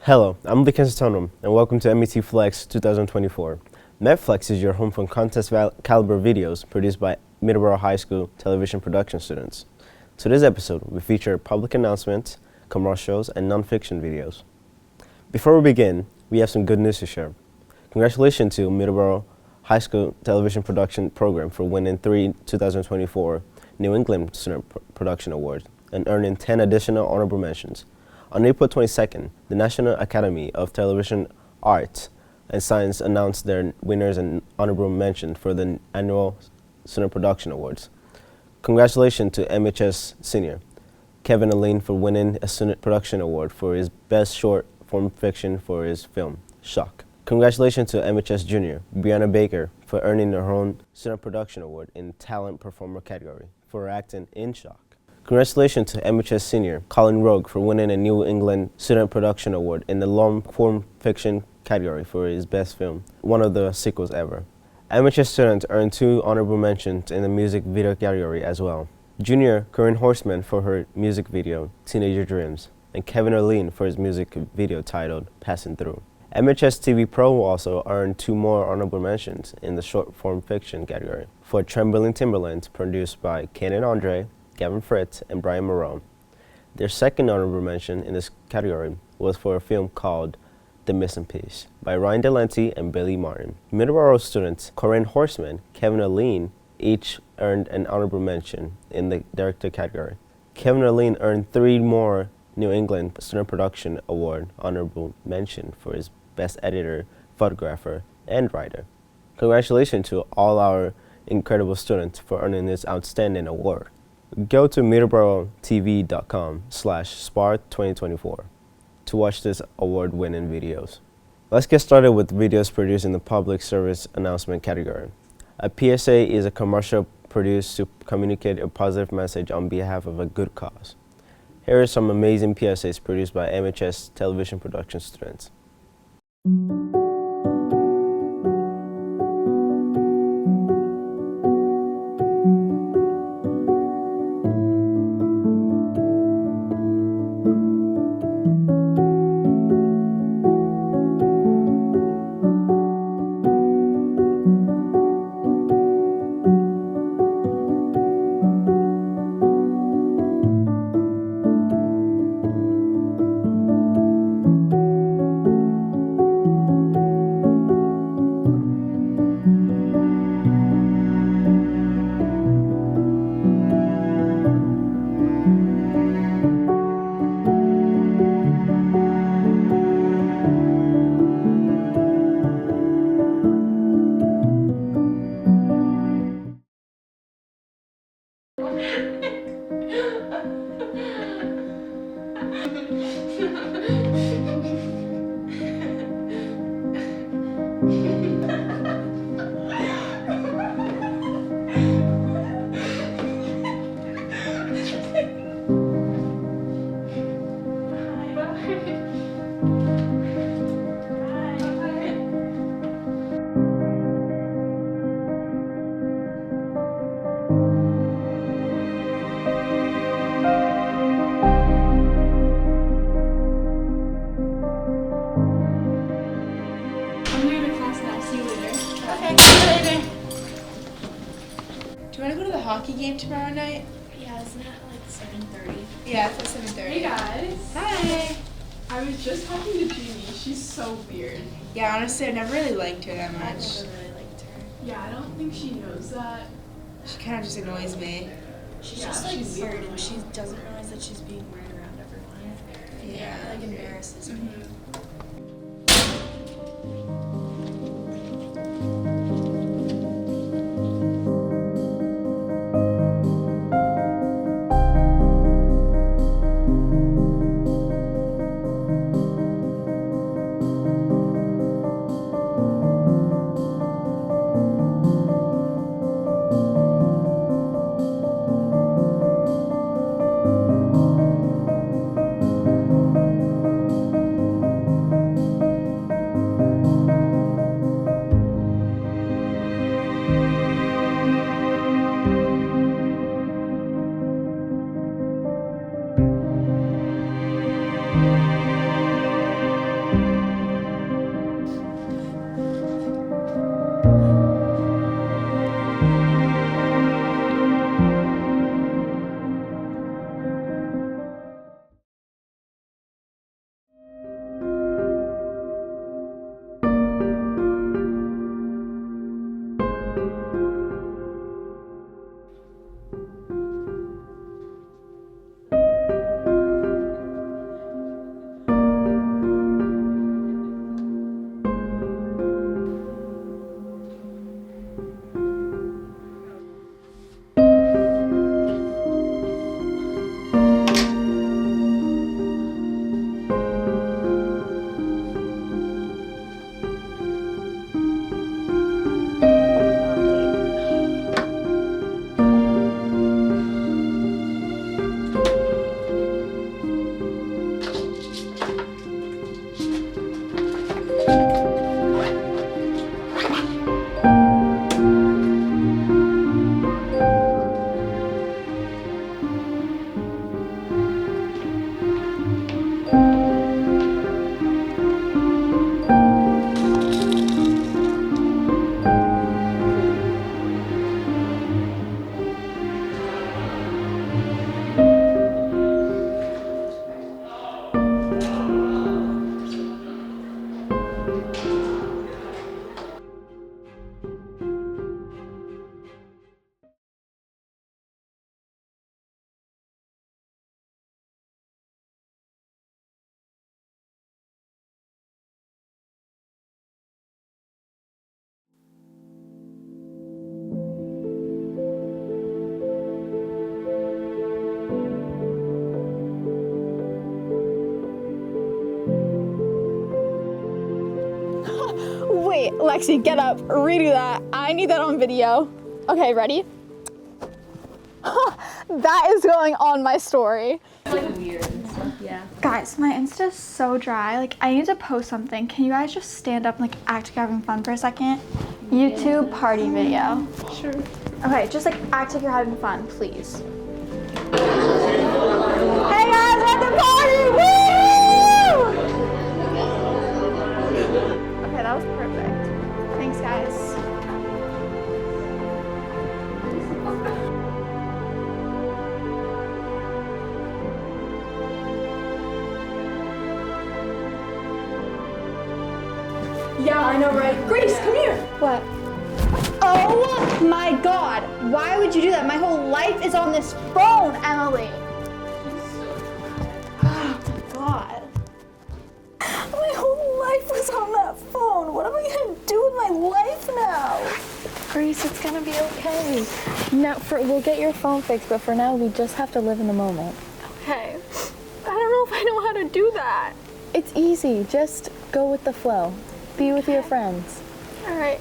Hello, I'm Dickinson Tonum, and welcome to MET-Flix 2024. MET-Flix is your home for contest caliber videos produced by Middleborough High School television production students. Today's episode, we feature public announcements, commercials, and nonfiction videos. Before we begin, we have some good news to share. Congratulations to Middleborough High School television production program for winning 3 2024 New England Student Production Awards and earning 10 additional honorable mentions. On April 22nd, the National Academy of Television Arts and Science announced their winners and honorable mention for the annual Student Production Awards. Congratulations to MHS Senior Kevin Aline for winning a Student Production Award for his best short form fiction for his film, Shock. Congratulations to MHS Junior Brianna Baker for earning her own Student Production Award in Talent Performer category for acting in Shock. Congratulations to MHS Senior Colin Rogue for winning a New England Student Production Award in the long form fiction category for his best film, one of the sequels ever. MHS students earned 2 honorable mentions in the music video category as well. Junior Corinne Horseman for her music video, Teenager Dreams, and Kevin Erlene for his music video titled Passing Through. MHS TV Pro also earned 2 more honorable mentions in the short form fiction category for Trembling Timberlands, produced by Kenan Andre, Gavin Fritz, and Brian Moreau. Their second honorable mention in this category was for a film called The Missing Piece by Ryan Delente and Billy Martin. Middleborough students Corinne Horseman, Kevin Aline each earned an honorable mention in the director category. Kevin Aline earned 3 more New England Student Production Award honorable mention for his best editor, photographer, and writer. Congratulations to all our incredible students for earning this outstanding award. Go to middleboroughTV.com/SPAR2024 to watch this award-winning videos. Let's get started with videos produced in the public service announcement category. A PSA is a commercial produced to communicate a positive message on behalf of a good cause. Here are some amazing PSAs produced by MHS television production students. Do you want to go to the hockey game tomorrow night? Yeah, isn't it like 7:30? Yeah, it's at 7:30. Hey guys. Hi. I was just talking to Jeannie. She's so weird. Yeah, honestly, I never really liked her that I much. never really liked her. Yeah, I don't think she knows that. She kind of just annoys me. She's Yeah, just like she's weird weird. and she doesn't realize that she's being weird around everyone. Yeah. It, like embarrasses me. Lexi, get up, redo that. I need that on video. Okay, ready? That is going on my story. Like weird and stuff, yeah. Guys, my Insta's so dry. Like, I need to post something. Can you guys just stand up and like act like you're having fun for a second? YouTube party video. Sure. Okay, just like act like you're having fun, please. Hey guys, we're at the party! Woo! Okay, that was perfect. Thanks, guys. Yeah, I know, right? Grace, come here. What? Oh my god! Why would you do that? My whole life is on this phone, Emily! Oh my god. My whole life was on that phone. What am I gonna do with my life now? Grace, it's gonna be okay. No, we'll get your phone fixed, but for now, we just have to live in the moment. Okay. I don't know if I know how to do that. It's easy. Just go with the flow. Be with your friends. All right.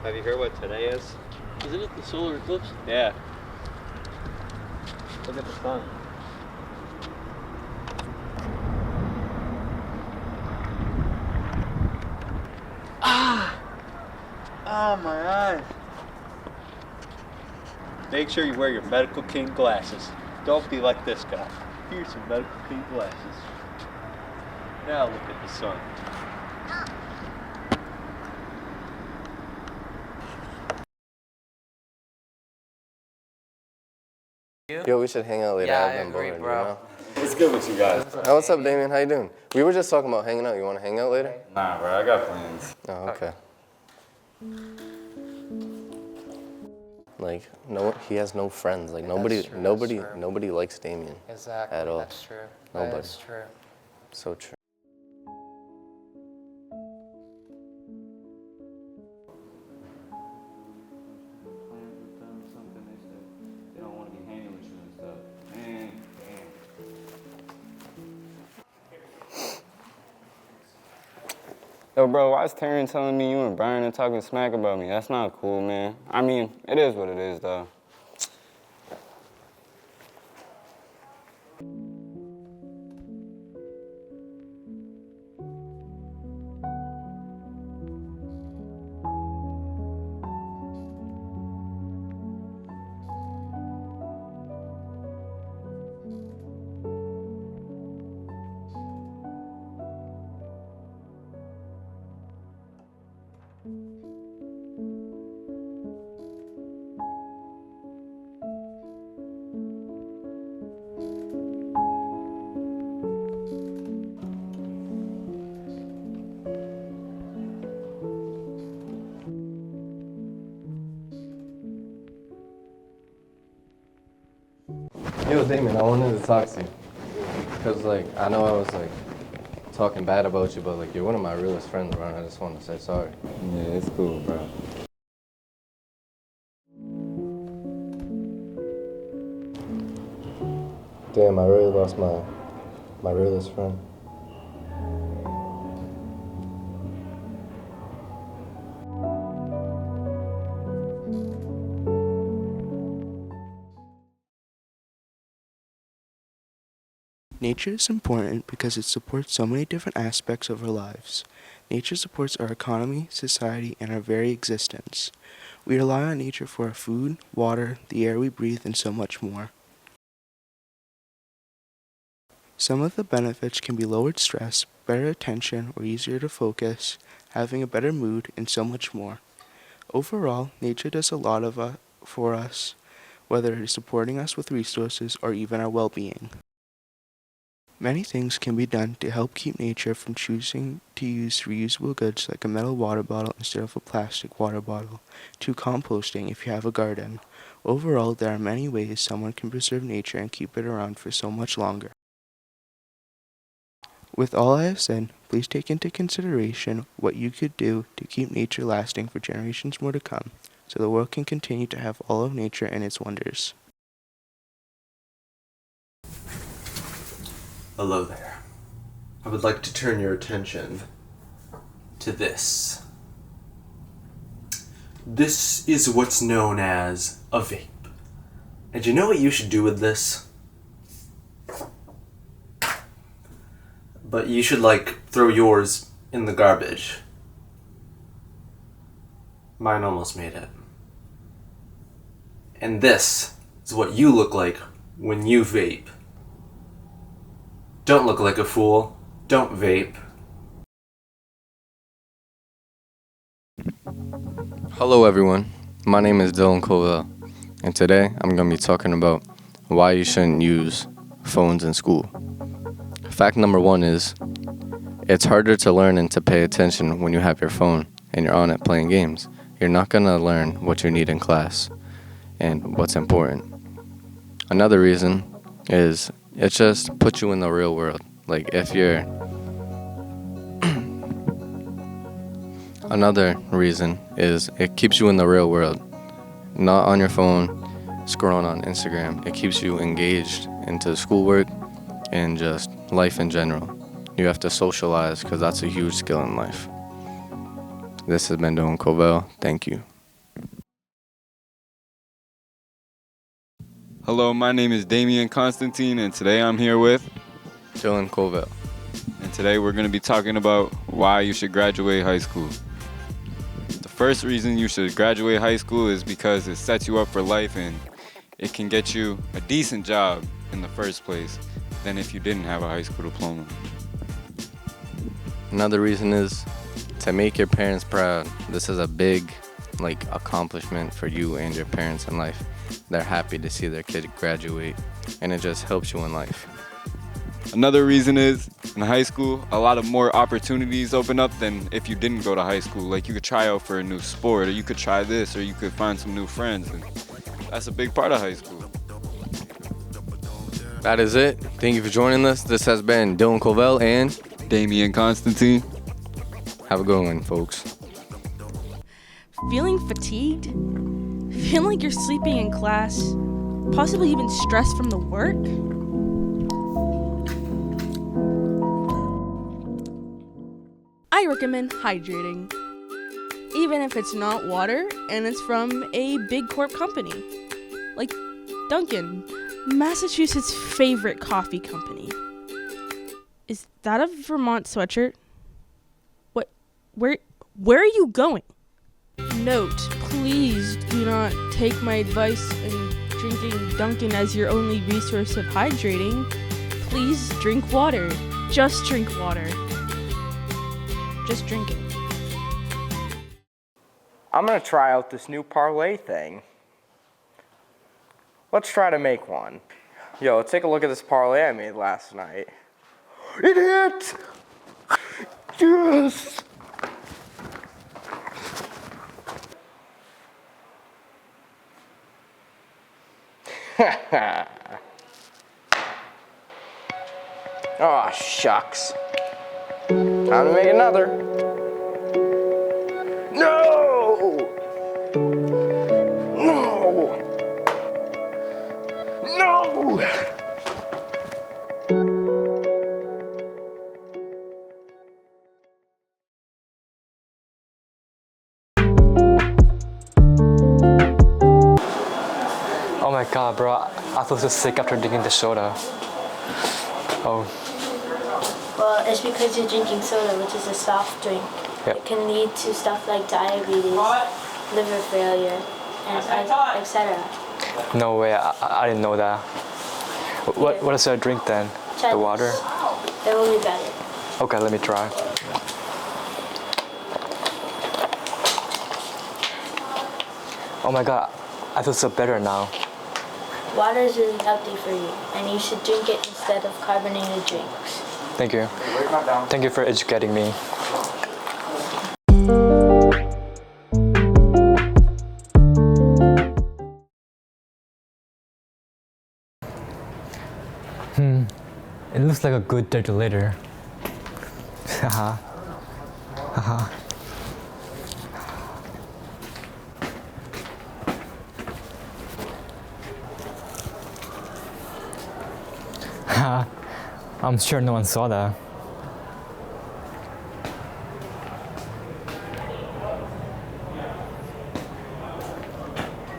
Have you heard what today is? Isn't it the solar eclipse? Yeah. Look at the sun. Ah, my eyes. Make sure you wear your medical king glasses. Don't be like this guy. Here's some medical king glasses. Now look at the sun. Yo, we should hang out later. Yeah, I've I been agree, bored, bro. you know? What's good with you guys? Oh, what's up, Damien? How you doing? We were just talking about hanging out. You want to hang out later? Nah, bro, I got plans. Oh, okay. Like, no, he has no friends. Like, nobody, true, nobody, that's true. nobody likes Damien. Exactly. At all. That's true. Nobody. That's true. So true. They don't want to be hanging with you and stuff. Man, damn. Yo, bro, why is Taryn telling me you and Brian are talking smack about me? That's not cool, man. I mean, it is what it is, though. Yo, Damien, I wanted to talk to you. Because, like, I know I was, like, talking bad about you, but, like, you're one of my realest friends, bro, and I just want to say sorry. Yeah, it's cool, bro. Damn, I really lost my realest friend. Nature is important because it supports so many different aspects of our lives. Nature supports our economy, society, and our very existence. We rely on nature for our food, water, the air we breathe, and so much more. Some of the benefits can be lowered stress, better attention, or easier to focus, having a better mood, and so much more. Overall, nature does a lot for us. whether it is supporting us with resources or even our well-being. Many things can be done to help keep nature from choosing to use reusable goods like a metal water bottle instead of a plastic water bottle, to composting if you have a garden. Overall, there are many ways someone can preserve nature and keep it around for so much longer. With all I have said, please take into consideration what you could do to keep nature lasting for generations more to come, so the world can continue to have all of nature and its wonders. Hello there. I would like to turn your attention to this. This is what's known as a vape. And you know what you should do with this? But you should throw yours in the garbage. Mine almost made it. And this is what you look like when you vape. Don't look like a fool. Don't vape. Hello everyone, my name is Dylan Colville, and today I'm going to be talking about why you shouldn't use phones in school. Fact number 1 is, it's harder to learn and to pay attention when you have your phone and you're on it playing games. You're not going to learn what you need in class and what's important. Another reason is it just puts you in the real world. Another reason is it keeps you in the real world, not on your phone, scrolling on Instagram. It keeps you engaged into schoolwork and just life in general. You have to socialize because that's a huge skill in life. This has been Dylan Colville. Thank you. Hello, my name is Damian Constantine, and today I'm here with Dylan Colville. And today we're going to be talking about why you should graduate high school. The first reason you should graduate high school is because it sets you up for life and it can get you a decent job in the first place than if you didn't have a high school diploma. Another reason is to make your parents proud. This is a big accomplishment for you and your parents in life. They're happy to see their kid graduate, and it just helps you in life. Another reason is, in high school, a lot of more opportunities open up than if you didn't go to high school. Like, you could try out for a new sport, or you could try this, or you could find some new friends, and that's a big part of high school. That is it. Thank you for joining us. This has been Dylan Colville and Damian Constantine. Have a good one, folks. Feeling fatigued? Feeling like you're sleeping in class? Possibly even stressed from the work? I recommend hydrating. Even if it's not water and it's from a big corp company. Like Dunkin', Massachusetts' favorite coffee company. Is that a Vermont sweatshirt? What? Where are you going? Note, please do not take my advice in drinking Dunkin' as your only resource of hydrating. Please drink water. Just drink water. Just drink it. I'm gonna try out this new parlay thing. Let's try to make one. Yo, let's take a look at this parlay I made last night. It hit! Yes! Oh, shucks. Time to make another. No! No! No! Oh my god, bro. I feel so sick after drinking the soda. Oh. Well, it's because you're drinking soda, which is a soft drink. Yep. It can lead to stuff like diabetes, liver failure, and etc. No way, I didn't know that. What is that drink then? Try the this. water? It will be better. Okay, let me try. Oh my god, I feel so better now. Water is really healthy for you, and you should drink it instead of carbonated drinks. Thank you. Thank you for educating me. It looks like a good dirty litter. Haha. Haha. Haha. I'm sure no one saw that.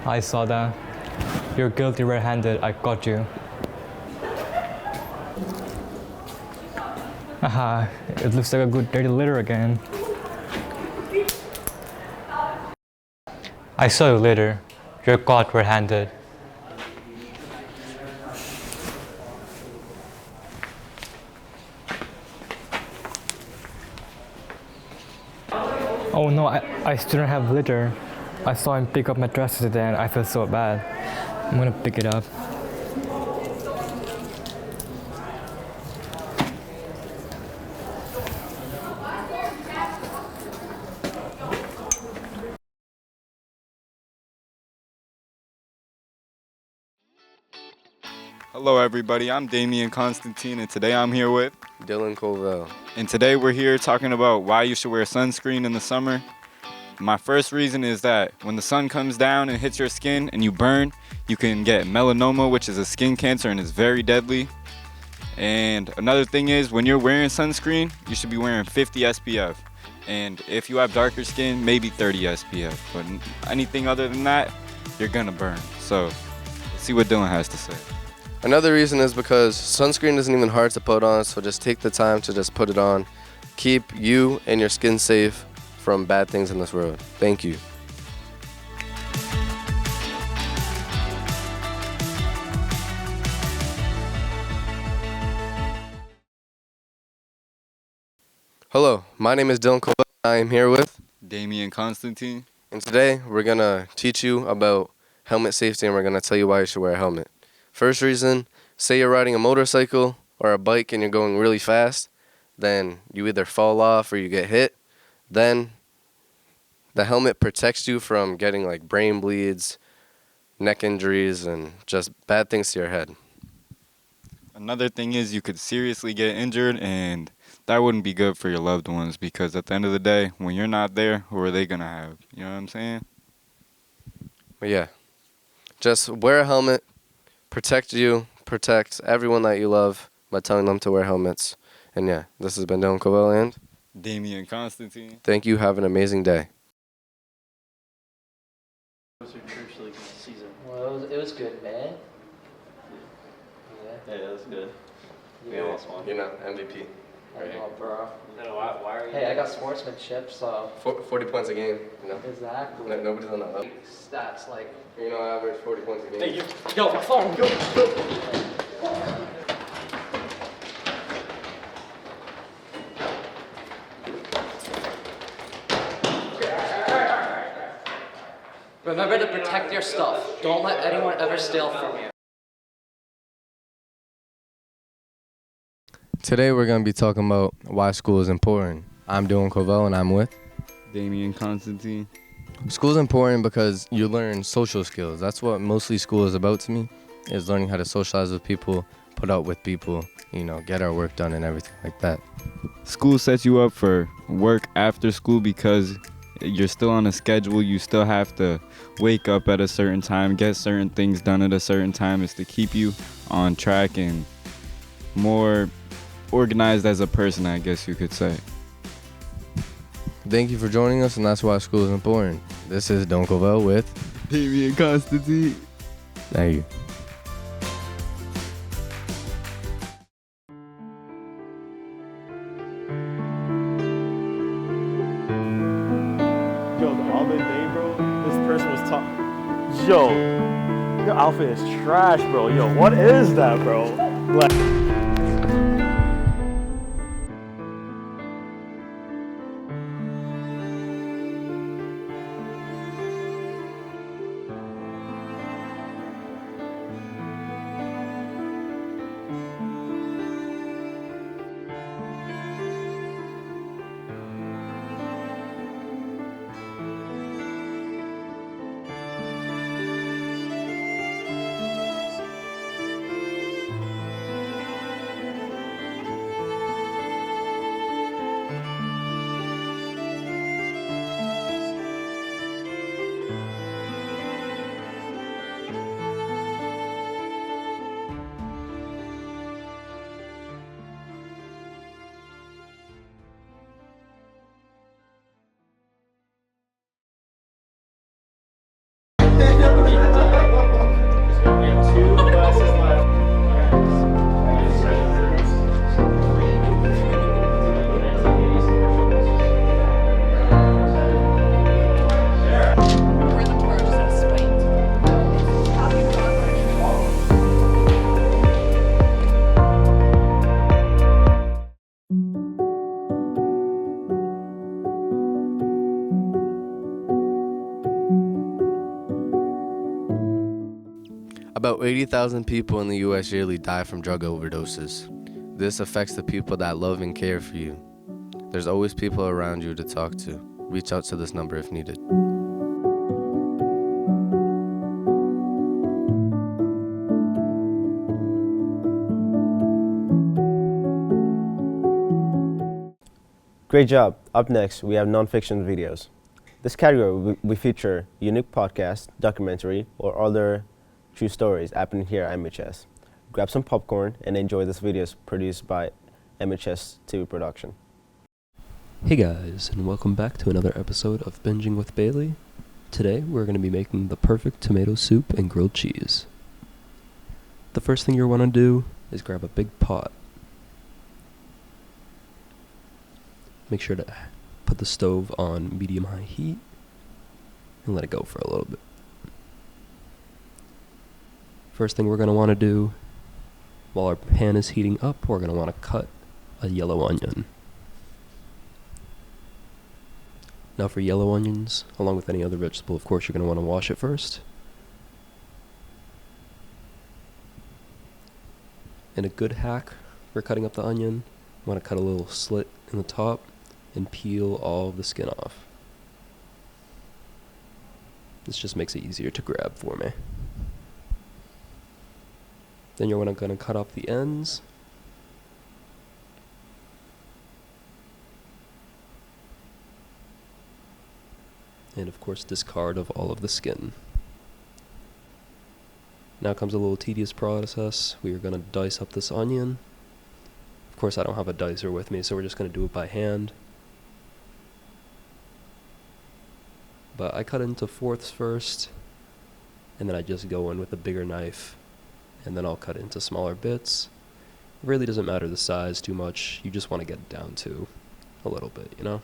I saw that. You're guilty red-handed. I got you. Haha, it looks like a good dirty litter again. I saw you later. You're caught red-handed. Oh no, I still don't have litter. I saw him pick up my dress today and I feel so bad. I'm gonna pick it up. Hello everybody, I'm Damian Constantine and today I'm here with Dylan Colville. And today we're here talking about why you should wear sunscreen in the summer. My first reason is that when the sun comes down and hits your skin and you burn, you can get melanoma, which is a skin cancer and is very deadly. And another thing is when you're wearing sunscreen, you should be wearing 50 SPF. And if you have darker skin, maybe 30 SPF. But anything other than that, you're gonna burn. So let's see what Dylan has to say. Another reason is because sunscreen isn't even hard to put on, so just take the time to just put it on. Keep you and your skin safe from bad things in this world. Thank you. Hello, my name is Dylan Cole. I am here with Damian Constantine. And today we're going to teach you about helmet safety and we're going to tell you why you should wear a helmet. First reason, say you're riding a motorcycle or a bike and you're going really fast, then you either fall off or you get hit. Then the helmet protects you from getting like brain bleeds, neck injuries, and just bad things to your head. Another thing is you could seriously get injured and that wouldn't be good for your loved ones because at the end of the day, when you're not there, who are they gonna have? You know what I'm saying? But yeah, just wear a helmet, protect you, protect everyone that you love by telling them to wear helmets. And yeah, this has been Dylan Covell and Damian Constantine. Thank you. Have an amazing day. Well, it was good, man. Yeah, it was good. Yeah. We almost won. You're not MVP. I know, bro. No, why are you? Hey, I got sportsmanship, so. 40 points a game, you know? Exactly. Nobody's on that level. Stats, like. You know, I average 40 points a game. Hey, yo, my phone, go. Remember to protect your stuff. Don't let anyone ever steal from you. Today we're going to be talking about why school is important. I'm Dylan Covell and I'm with Damian Constantine. School is important because you learn social skills. That's what mostly school is about to me, is learning how to socialize with people, put up with people, you know, get our work done and everything like that. School sets you up for work after school because you're still on a schedule. You still have to wake up at a certain time, get certain things done at a certain time. It's to keep you on track and more organized as a person, I guess you could say. Thank you for joining us, and that's why school is important. This is Dylan Covell with Damian Constantine. Thank you. Yo, the other day, bro, this person was talking. Yo, your outfit is trash, bro. Yo, what is that, bro? Like. About 80,000 people in the U.S. yearly die from drug overdoses. This affects the people that love and care for you. There's always people around you to talk to. Reach out to this number if needed. Great job. Up next, we have nonfiction videos. This category we feature unique podcast, documentary, or other true stories happening here at MHS. Grab some popcorn and enjoy this videos produced by MHS TV Production. Hey guys, and welcome back to another episode of Binging with Bailey. Today we're going to be making the perfect tomato soup and grilled cheese. The first thing you'll want to do is grab a big pot. Make sure to put the stove on medium-high heat and let it go for a little bit. First thing we're going to want to do, while our pan is heating up, we're going to want to cut a yellow onion. Now for yellow onions, along with any other vegetable, of course, you're going to want to wash it first. And a good hack for cutting up the onion, you want to cut a little slit in the top and peel all of the skin off. This just makes it easier to grab for me. Then you're going to cut off the ends. And of course discard of all of the skin. Now comes a little tedious process. We are going to dice up this onion. Of course I don't have a dicer with me, so we're just going to do it by hand. But I cut into fourths first, and then I just go in with a bigger knife, and then I'll cut into smaller bits. It really doesn't matter the size too much, you just want to get it down to a little bit, you know?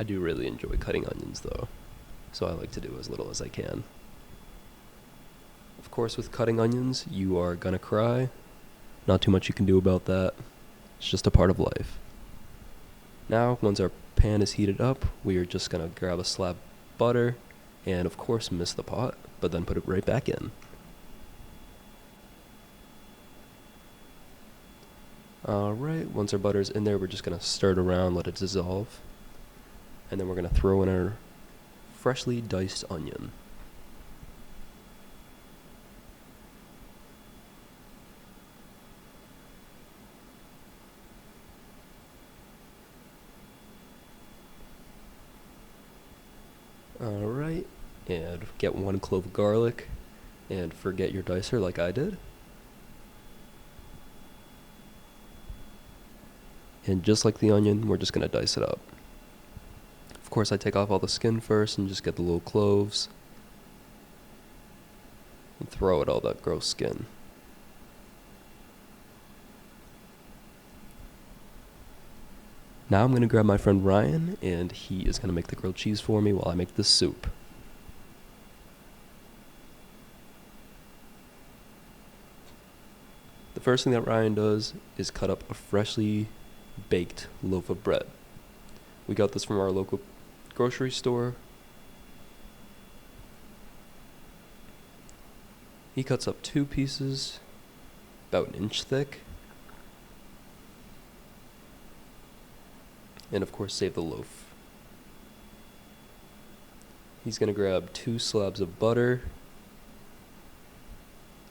I do really enjoy cutting onions though, so I like to do as little as I can. Of course with cutting onions, you are gonna cry. Not too much you can do about that. It's just a part of life. Now, once our pan is heated up, we are just going to grab a slab of butter and, of course, miss the pot, but then put it right back in. Alright, once our butter's in there, we're just going to stir it around, let it dissolve. And then we're going to throw in our freshly diced onion. Alright, and get 1 clove of garlic, and forget your dicer like I did. And just like the onion, we're just going to dice it up. Of course I take off all the skin first and just get the little cloves. And throw out all that gross skin. Now I'm going to grab my friend Ryan, and he is going to make the grilled cheese for me while I make this soup. The first thing that Ryan does is cut up a freshly baked loaf of bread. We got this from our local grocery store. He cuts up 2 pieces, about 1 inch thick. And of course save the loaf. He's going to grab 2 slabs of butter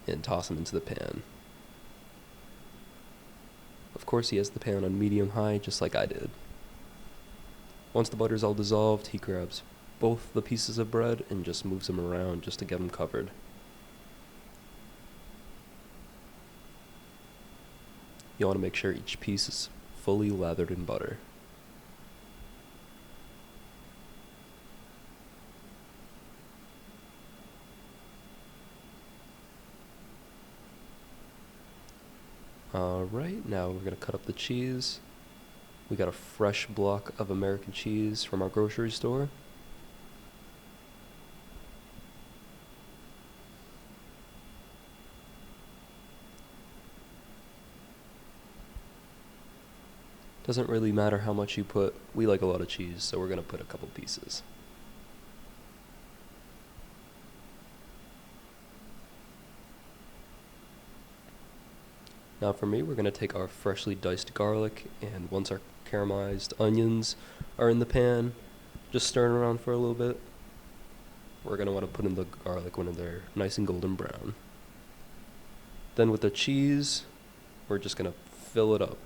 and toss them into the pan. Of course he has the pan on medium-high just like I did. Once the butter's all dissolved, he grabs both the pieces of bread and just moves them around just to get them covered. You want to make sure each piece is fully lathered in butter. Alright, now we're going to cut up the cheese. We got a fresh block of American cheese from our grocery store. Doesn't really matter how much you put. We like a lot of cheese, so we're going to put a couple pieces. Now for me, we're going to take our freshly diced garlic, and once our caramelized onions are in the pan, just stirring around for a little bit. We're going to want to put in the garlic when they're nice and golden brown. Then with the cheese, we're just going to fill it up.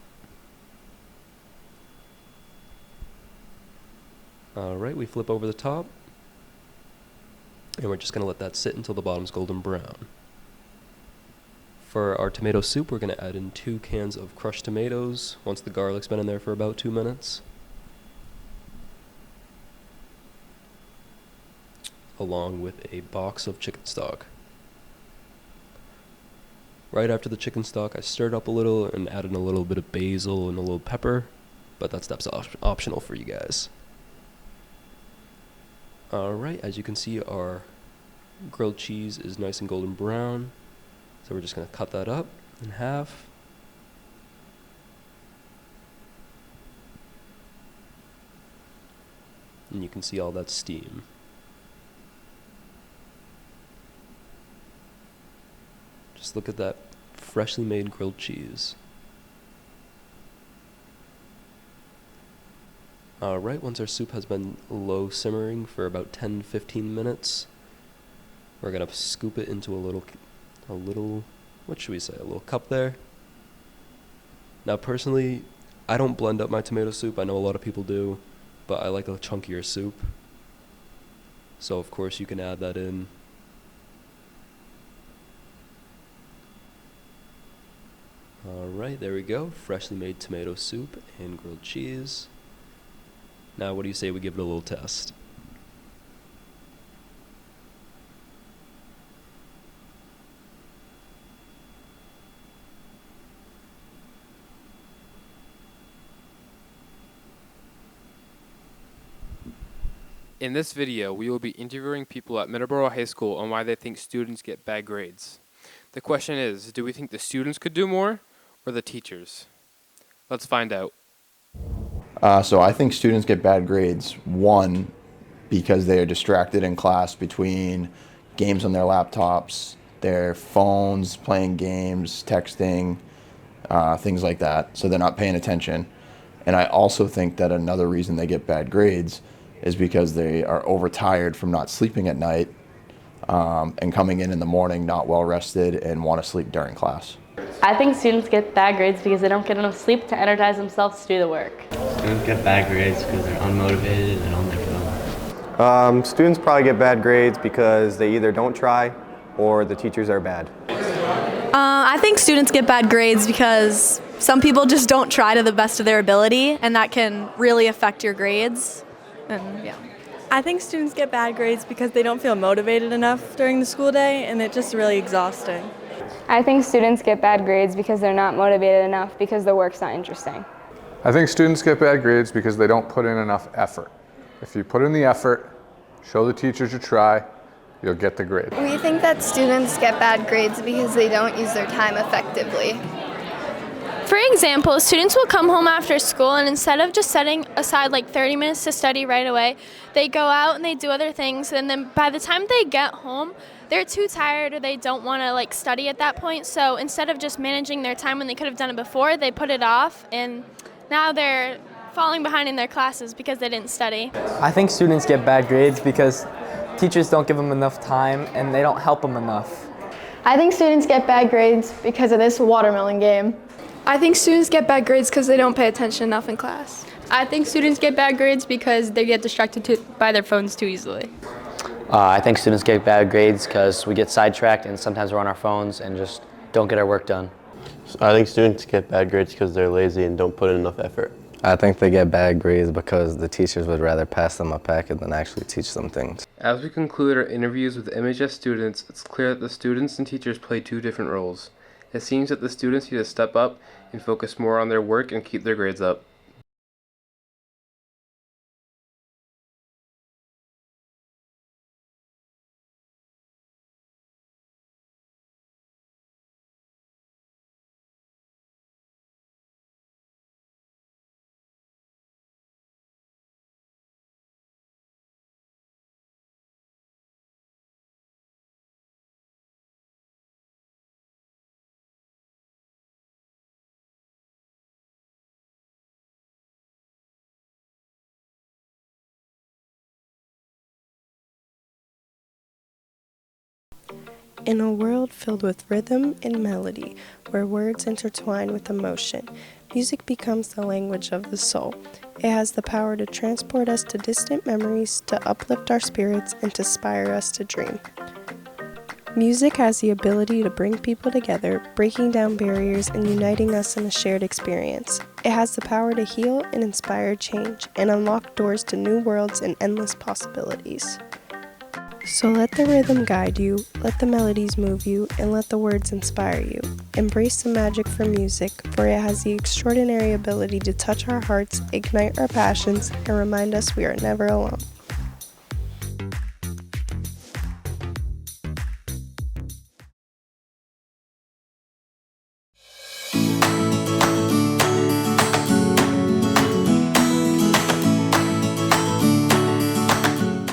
Alright, we flip over the top, and we're just going to let that sit until the bottom's golden brown. For our tomato soup, we're going to add in 2 cans of crushed tomatoes once the garlic's been in there for about 2 minutes, along with a box of chicken stock. Right after the chicken stock, I stirred up a little and added a little bit of basil and a little pepper, but that stuff's optional for you guys. Alright, as you can see, our grilled cheese is nice and golden brown, so we're just going to cut that up in half. And you can see all that steam. Just look at that freshly made grilled cheese. Alright, once our soup has been low simmering for about 10-15 minutes, we're going to scoop it into a little, what should we say, a little cup there. Now personally, I don't blend up my tomato soup. I know a lot of people do, but I like a chunkier soup. So of course you can add that in. Alright, there we go. Freshly made tomato soup and grilled cheese. Now what do you say we give it a little test? In this video, we will be interviewing people at Middleborough High School on why they think students get bad grades. The question is, do we think the students could do more, or the teachers? Let's find out. So I think students get bad grades, one, because they are distracted in class between games on their laptops, their phones, playing games, texting, things like that. So they're not paying attention. And I also think that another reason they get bad grades is because they are overtired from not sleeping at night, and coming in the morning not well rested and want to sleep during class. I think students get bad grades because they don't get enough sleep to energize themselves to do the work. Students get bad grades because they're unmotivated and on their phone. Students probably get bad grades because they either don't try or the teachers are bad. I think students get bad grades because some people just don't try to the best of their ability, and that can really affect your grades. And yeah. I think students get bad grades because they don't feel motivated enough during the school day, and it's just really exhausting. I think students get bad grades because they're not motivated enough because the work's not interesting. I think students get bad grades because they don't put in enough effort. If you put in the effort, show the teachers you try, you'll get the grade. We think that students get bad grades because they don't use their time effectively. For example, students will come home after school, and instead of just setting aside like 30 minutes to study right away, they go out and they do other things, and then by the time they get home, they're too tired or they don't want to like study at that point. So instead of just managing their time when they could have done it before, they put it off, and now they're falling behind in their classes because they didn't study. I think students get bad grades because teachers don't give them enough time and they don't help them enough. I think students get bad grades because of this watermelon game. I think students get bad grades because they don't pay attention enough in class. I think students get bad grades because they get distracted by their phones too easily. I think students get bad grades because we get sidetracked and sometimes we're on our phones and just don't get our work done. I think students get bad grades because they're lazy and don't put in enough effort. I think they get bad grades because the teachers would rather pass them a packet than actually teach them things. As we conclude our interviews with MHS students, it's clear that the students and teachers play two different roles. It seems that the students need to step up and focus more on their work and keep their grades up. In a world filled with rhythm and melody, where words intertwine with emotion, music becomes the language of the soul. It has the power to transport us to distant memories, to uplift our spirits, and to inspire us to dream. Music has the ability to bring people together, breaking down barriers and uniting us in a shared experience. It has the power to heal and inspire change, and unlock doors to new worlds and endless possibilities. So let the rhythm guide you, let the melodies move you, and let the words inspire you. Embrace the magic for music, for it has the extraordinary ability to touch our hearts, ignite our passions, and remind us we are never alone.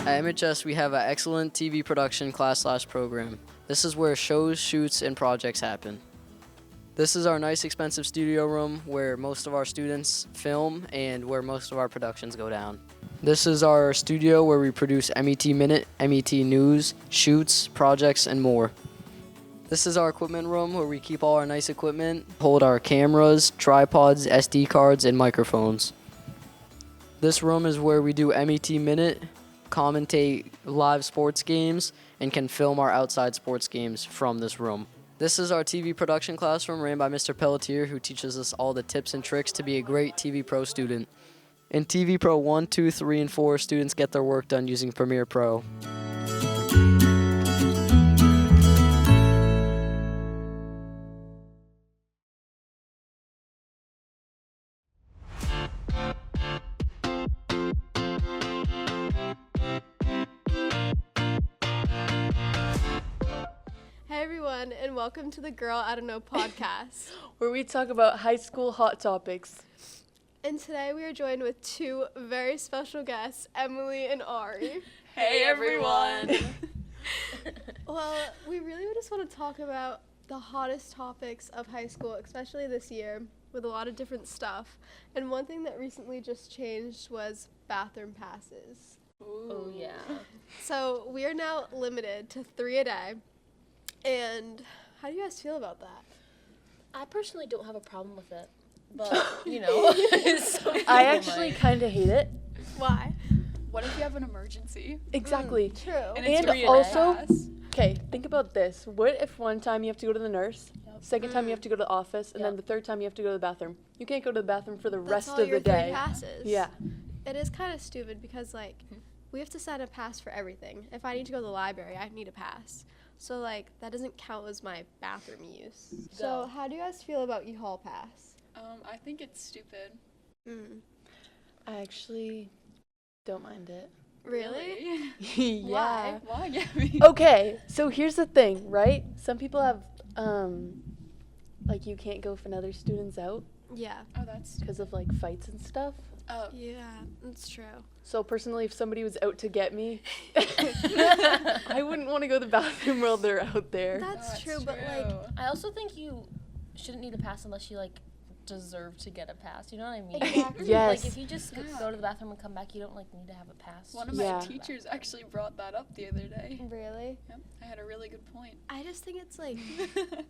At MHS, we have an excellent TV production class/program. This is where shows, shoots, and projects happen. This is our nice, expensive studio room where most of our students film and where most of our productions go down. This is our studio where we produce MET Minute, MET News, shoots, projects, and more. This is our equipment room where we keep all our nice equipment, hold our cameras, tripods, SD cards, and microphones. This room is where we do MET Minute, commentate live sports games, and can film our outside sports games from this room. This is our TV production classroom ran by Mr. Pelletier, who teaches us all the tips and tricks to be a great TV Pro student. In TV Pro 1, 2, 3, and 4, students get their work done using Premiere Pro. Hey everyone, and welcome to the Girl I Don't Know podcast, where we talk about high school hot topics. And today we are joined with two very special guests, Emily and Ari. Hey everyone! Well, we really just want to talk about the hottest topics of high school, especially this year, with a lot of different stuff. And one thing that recently just changed was bathroom passes. Ooh. Oh yeah. So we are now limited to 3 a day. And how do you guys feel about that? I personally don't have a problem with it, but, you know. I actually kind of hate it. Why? What if you have an emergency? Exactly. True. And also, okay, think about this. What if one time you have to go to the nurse, second time you have to go to the office, and then the third time you have to go to the bathroom? You can't go to the bathroom for the rest of the day. 3 passes. Yeah. It is kind of stupid because, like, we have to sign a pass for everything. If I need to go to the library, I need a pass. So, like, that doesn't count as my bathroom use. So, how do you guys feel about U-Haul Pass? I think it's stupid. I actually don't mind it. Really? Yeah. Why? Gabby? Okay, so here's the thing, right? Some people have, like, you can't go if another student's out. Yeah. Oh, that's because of, like, fights and stuff. Oh. Yeah, that's true. So personally, if somebody was out to get me, I wouldn't want to go to the bathroom while they're out there. That's true, but like, I also think you shouldn't need a pass unless you, like, deserve to get a pass. You know what I mean? Exactly. Yes. Like, if you just go to the bathroom and come back, you don't, like, need to have a pass. One of my teachers actually brought that up the other day. Really? Yep. I had a really good point. I just think it's like,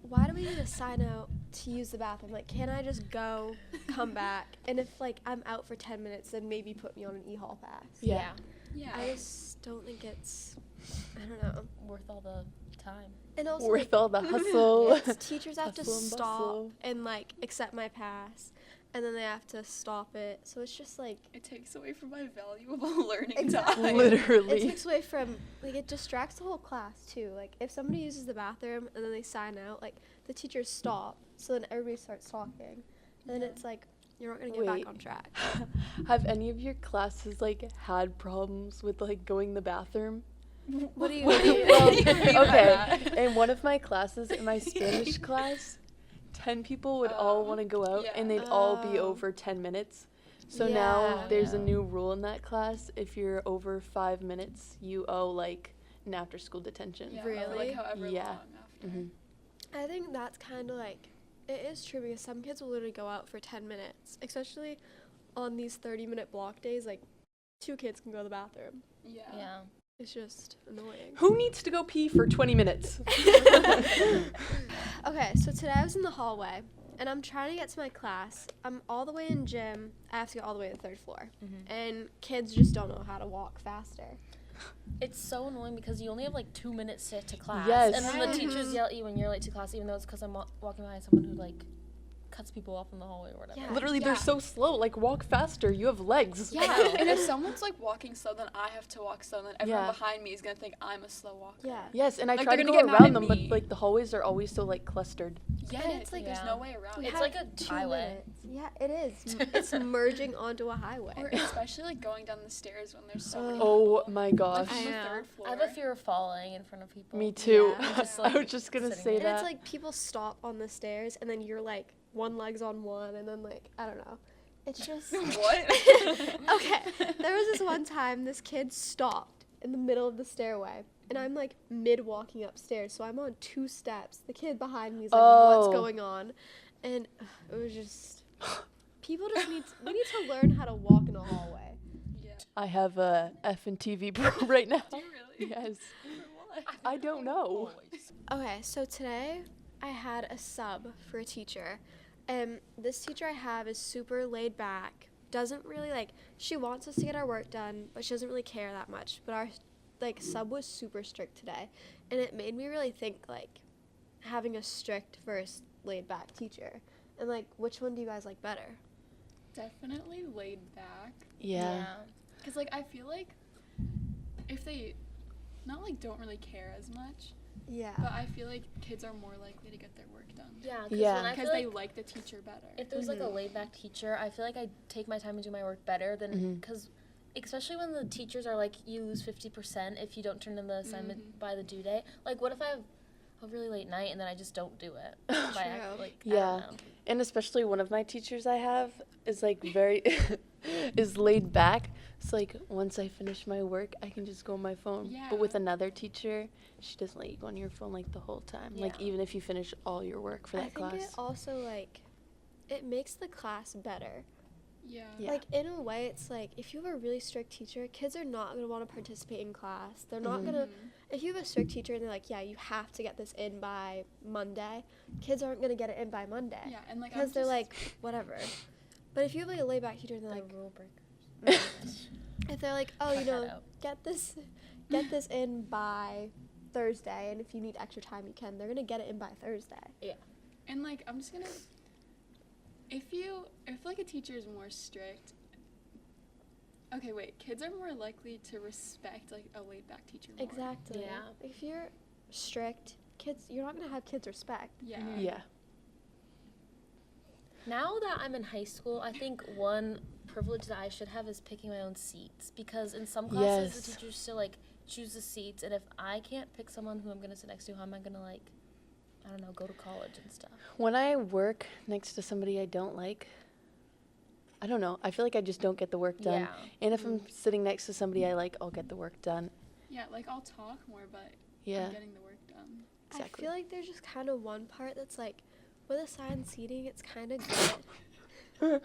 why do we need to sign out to use the bathroom? Like, can't I just go, come back? And if, like, I'm out for 10 minutes, then maybe put me on an e-haul pass. Yeah. I just don't think it's, I don't know. Worth all the time. And also, worth all the hustle. Teachers have to stop and, like, accept my pass. And then they have to stop it. So it's just like... It takes away from my valuable learning time. Literally. It takes away from... Like, it distracts the whole class, too. Like, if somebody uses the bathroom and then they sign out, like, the teachers stop. So then everybody starts talking. And then it's like, you're not going to get back on track. Have any of your classes, like, had problems with, like, going to the bathroom? What do you mean? Okay, in one of my classes, in my Spanish class, 10 people would all want to go out, and they'd all be over 10 minutes. So now there's a new rule in that class. If you're over 5 minutes, you owe, like, an after-school detention. Yeah, really? Like, however long after. I think that's kind of like... It is true because some kids will literally go out for 10 minutes, especially on these 30-minute block days. Like, 2 kids can go to the bathroom. Yeah. It's just annoying. Who needs to go pee for 20 minutes? Okay, so today I was in the hallway, and I'm trying to get to my class. I'm all the way in gym. I have to get all the way to the 3rd floor. And kids just don't know how to walk faster. It's so annoying because you only have like 2 minutes to get to class. Yes. And then the teachers yell at you when you're late to class, even though it's because I'm walking behind someone who like cuts people off in the hallway or whatever. Yeah. Literally, they're so slow. Like, walk faster. You have legs. Yeah, and if someone's like walking slow, then I have to walk slow, then everyone Yeah. behind me is gonna think I'm a slow walker. Yeah. Yes, and I Like, try to they're go gonna get mad around at them, but me. like the hallways are always so like clustered. Yeah, And it's like Yeah. there's no way around. We It's have like a 2 highway. minutes. Yeah, it is. It's merging onto a highway. Or especially like going down the stairs when there's so many Oh people. my gosh. Like from the know. 3rd floor. I have a fear of falling in front of people. Me too. Yeah. Just, I like, was just gonna sitting say there. And that. it's like people stop on the stairs, and then you're like one leg's on one, and then like I don't know. It's just What? okay. There was this one time this kid stopped in the middle of the stairway, and I'm like mid walking upstairs, so I'm on 2 steps. The kid behind me is like, "What's Oh. going on?" And it was just people just we need to learn how to walk in a hallway. I have a F and TV pro right now. Do you really? Yes. I don't know. Okay, so today I had a sub for a teacher. This teacher I have is super laid back, doesn't really she wants us to get our work done, but she doesn't really care that much. But our sub was super strict today, and it made me really think having a strict versus laid back teacher, and which one do you guys like better? Definitely laid back. Yeah. Because I feel like if they not don't really care as much, Yeah. but I feel like kids are more likely to get their work done. Yeah, Yeah. Because they like the teacher better. If there's a laid back teacher, I feel like I take my time and do my work better than because especially when the teachers are you lose 50% if you don't turn in the assignment by the due date. What if I have a really late night and then I just don't do it? I Yeah. don't know. And especially one of my teachers I have is very is laid back. It's once I finish my work, I can just go on my phone. Yeah. But with another teacher, she doesn't let you go on your phone the whole time. Yeah. Even if you finish all your work for that class. I think it also it makes the class better. Yeah. Yeah. In a way, it's if you have a really strict teacher, kids are not going to want to participate in class. They're not going to, if you have a strict teacher and they're yeah, you have to get this in by Monday, kids aren't going to get it in by Monday. Yeah, and because they're whatever. But if you have a laid back teacher and they're rule breakers. if they're oh, get this in by Thursday, and if you need extra time, you can. They're going to get it in by Thursday. Yeah. And I'm just gonna, if a teacher is more strict, okay, wait, kids are more likely to respect a laid back teacher more. Exactly. Yeah. If you're strict, you're not going to have kids respect. Yeah. Yeah. Now that I'm in high school, I think one privilege that I should have is picking my own seats, because in some classes the Yes. teachers still choose the seats, and if I can't pick someone who I'm gonna sit next to, how am I gonna I don't know, go to college and stuff? When I work next to somebody I don't like, I don't know. I feel I just don't get the work done. Yeah. And if I'm sitting next to somebody I like, I'll get the work done. Yeah, I'll talk more, but Yeah. I'm getting the work done. Exactly. I feel there's just kind of one part that's with assigned seating, it's kind of good.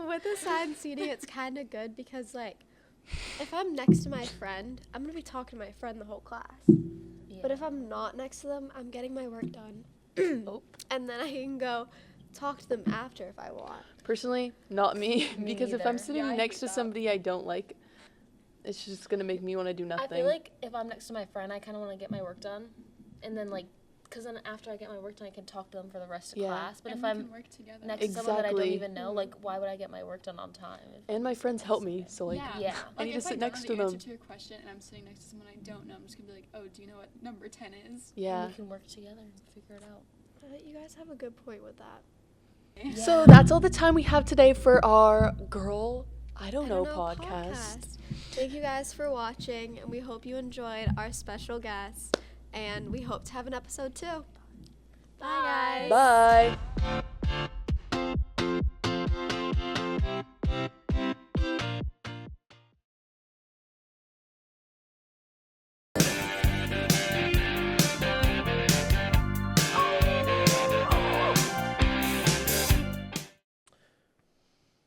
With assigned seating, it's kind of good because if I'm next to my friend, I'm going to be talking to my friend the whole class. Yeah. But if I'm not next to them, I'm getting my work done. And then I can go talk to them after if I want. Personally, not me. Me Because if I'm neither. sitting Yeah, I next hate to that. somebody I don't like, it's just going to make me want to do nothing. I feel if I'm next to my friend, I kind of want to get my work done, and then because then after I get my work done, I can talk to them for the rest of Yeah. class. But And if we I'm can work together. next to someone that I don't Exactly. even know, why would I get my work done on time? And my friends help me, so Yeah. I need to if sit I don't next know to the them. answer to your question and I'm sitting next to someone I don't know, I'm just gonna be oh, do you know what number 10 is? Yeah. And we can work together and figure it out. You guys have a good point with that. So that's all the time we have today for our Girl I Don't Know podcast. Thank you guys for watching, and we hope you enjoyed our special guest, and we hope to have an episode too. Bye, guys. Bye.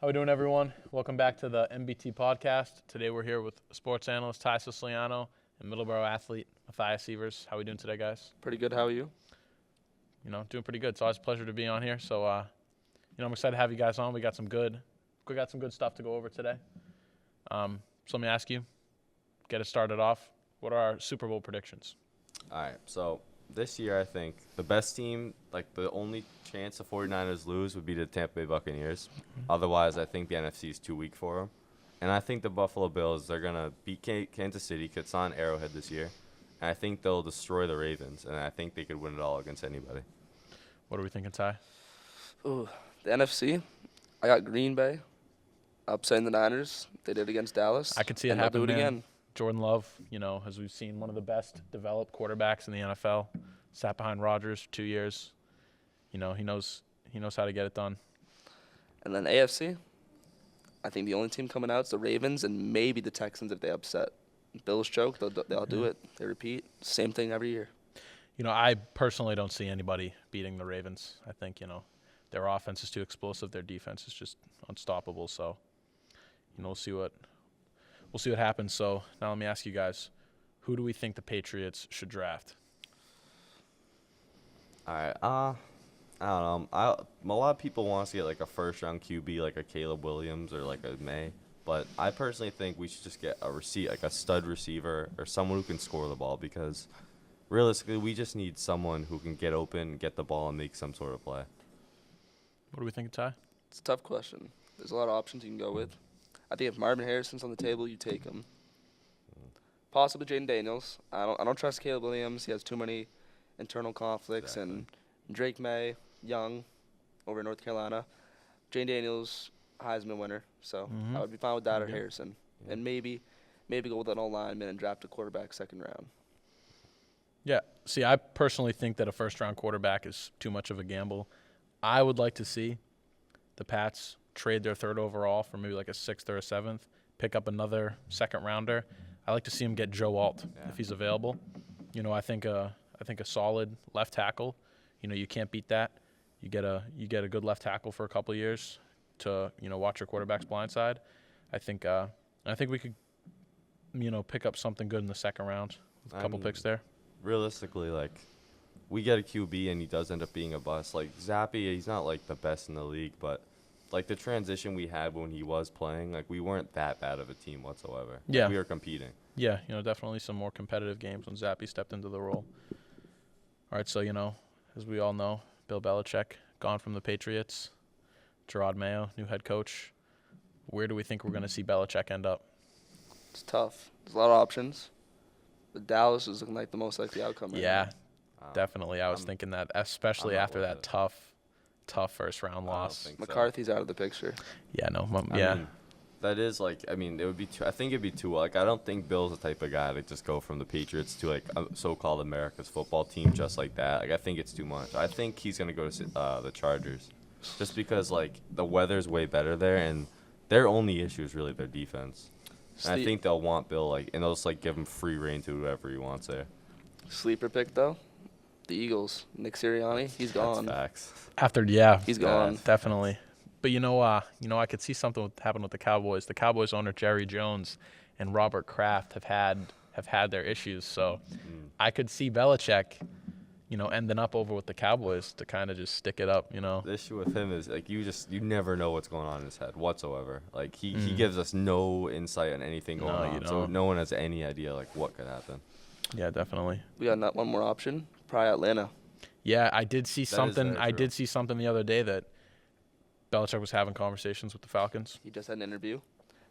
How we doing, everyone? Welcome back to the MBT podcast. Today we're here with sports analyst Ty Siciliano and Middleborough athlete Matthias Evers. How we doing today, guys? Pretty good. How are you? Doing pretty good. It's always a pleasure to be on here. So, I'm excited to have you guys on. We got some good stuff to go over today. So let me ask you, get it started off. What are our Super Bowl predictions? All right, so this year I think the best team, like the only chance the 49ers lose would be the Tampa Bay Buccaneers. Otherwise, I think the NFC is too weak for them. And I think the Buffalo Bills, they're going to beat Kansas City, 'cause it's on Arrowhead this year. And I think they'll destroy the Ravens, and I think they could win it all against anybody. What are we thinking, Ty? Ooh, the NFC, I got Green Bay upsetting the Niners. They did against Dallas. I could see it and they'll happen, do it man. again. Jordan Love, as we've seen, one of the best developed quarterbacks in the NFL. Sat behind Rodgers for 2 years. He knows how to get it done. And then AFC, I think the only team coming out is the Ravens and maybe the Texans if they upset. Bills choke, they'll do it. They repeat. Same thing every year. I personally don't see anybody beating the Ravens. I think, their offense is too explosive. Their defense is just unstoppable. So, we'll see what happens. So now let me ask you guys, who do we think the Patriots should draft? All right, I don't know. A lot of people want to get like a first-round QB, like a Caleb Williams or like a May. But I personally think we should just get like a stud receiver or someone who can score the ball, because realistically, we just need someone who can get open, get the ball, and make some sort of play. What do we think, Ty? It's a tough question. There's a lot of options you can go with. I think if Marvin Harrison's on the table, you take him. Possibly Jaden Daniels. I don't trust Caleb Williams. He has too many internal conflicts. Exactly. And Drake May, young, over in North Carolina. Jaden Daniels, Heisman winner. So I would be fine with that or Harrison. Yeah. And maybe go with an O-lineman and draft a quarterback second round. Yeah. See, I personally think that a first-round quarterback is too much of a gamble. I would like to see the Pats trade their third overall for maybe like a sixth or a seventh, pick up another second rounder. I like to see him get Joe Alt if he's available. I think a solid left tackle. You can't beat that. You get a good left tackle for a couple of years to watch your quarterback's blind side. I think we could pick up something good in the second round with a couple picks there. Realistically, like, we get a QB and he does end up being a bust. Like Zappy, he's not like the best in the league, but like the transition we had when he was playing, like we weren't that bad of a team whatsoever. Yeah. Like, we were competing. Yeah, definitely some more competitive games when Zappy stepped into the role. All right, so, as we all know, Bill Belichick gone from the Patriots. Gerard Mayo, new head coach. Where do we think we're going to see Belichick end up? It's tough. There's a lot of options. But Dallas is looking like the most likely outcome right now. Definitely. I was thinking that, especially after that tough first-round loss. McCarthy's out of the picture. Yeah, no. I mean, that is like, it would be I think it'd be too, like, I don't think Bill's the type of guy to just go from the Patriots to like a so-called America's football team just like that. Like, I think it's too much. I think he's going to go to the Chargers just because, like, the weather's way better there, and their only issue is really their defense. And I think they'll want Bill, like, and they'll just, like, give him free reign to whoever he wants there. Sleeper pick, though? The Eagles. Nick Sirianni, he's gone. That's facts. He's gone. Definitely. But I could see something happen with the Cowboys. The Cowboys owner Jerry Jones and Robert Kraft have had their issues. So I could see Belichick, ending up over with the Cowboys to kind of just stick it up. The issue with him is like you never know what's going on in his head whatsoever. Like he gives us no insight on anything going on. So no one has any idea like what could happen. Yeah, definitely. We got one more option. Probably Atlanta. Yeah, I did see something. I did see something the other day that Belichick was having conversations with the Falcons. He just had an interview.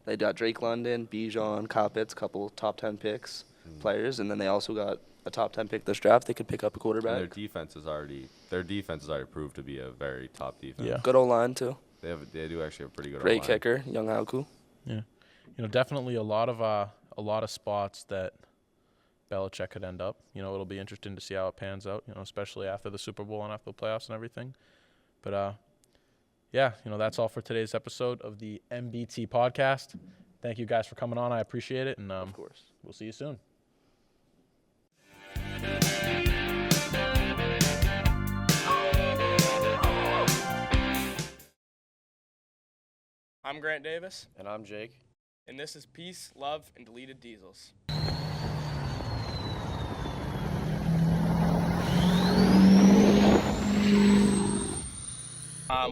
They got Drake London, Bijan, Kyle Pitts, a couple top 10 picks players, and then they also got a top 10 pick this draft. They could pick up a quarterback. And their defense is already proved to be a very top defense. Yeah. Good O-line too. They do actually have a pretty good great O-line. kicker, Young Hauku. Yeah. Definitely a lot of spots that Belichick could end up. It'll be interesting to see how it pans out, especially after the Super Bowl and after the playoffs and everything. But that's all for today's episode of the MBT podcast. Thank you guys for coming on. I appreciate it, and of course, we'll see you soon. I'm Grant Davis. And I'm Jake. And this is Peace, Love, and Deleted Diesels.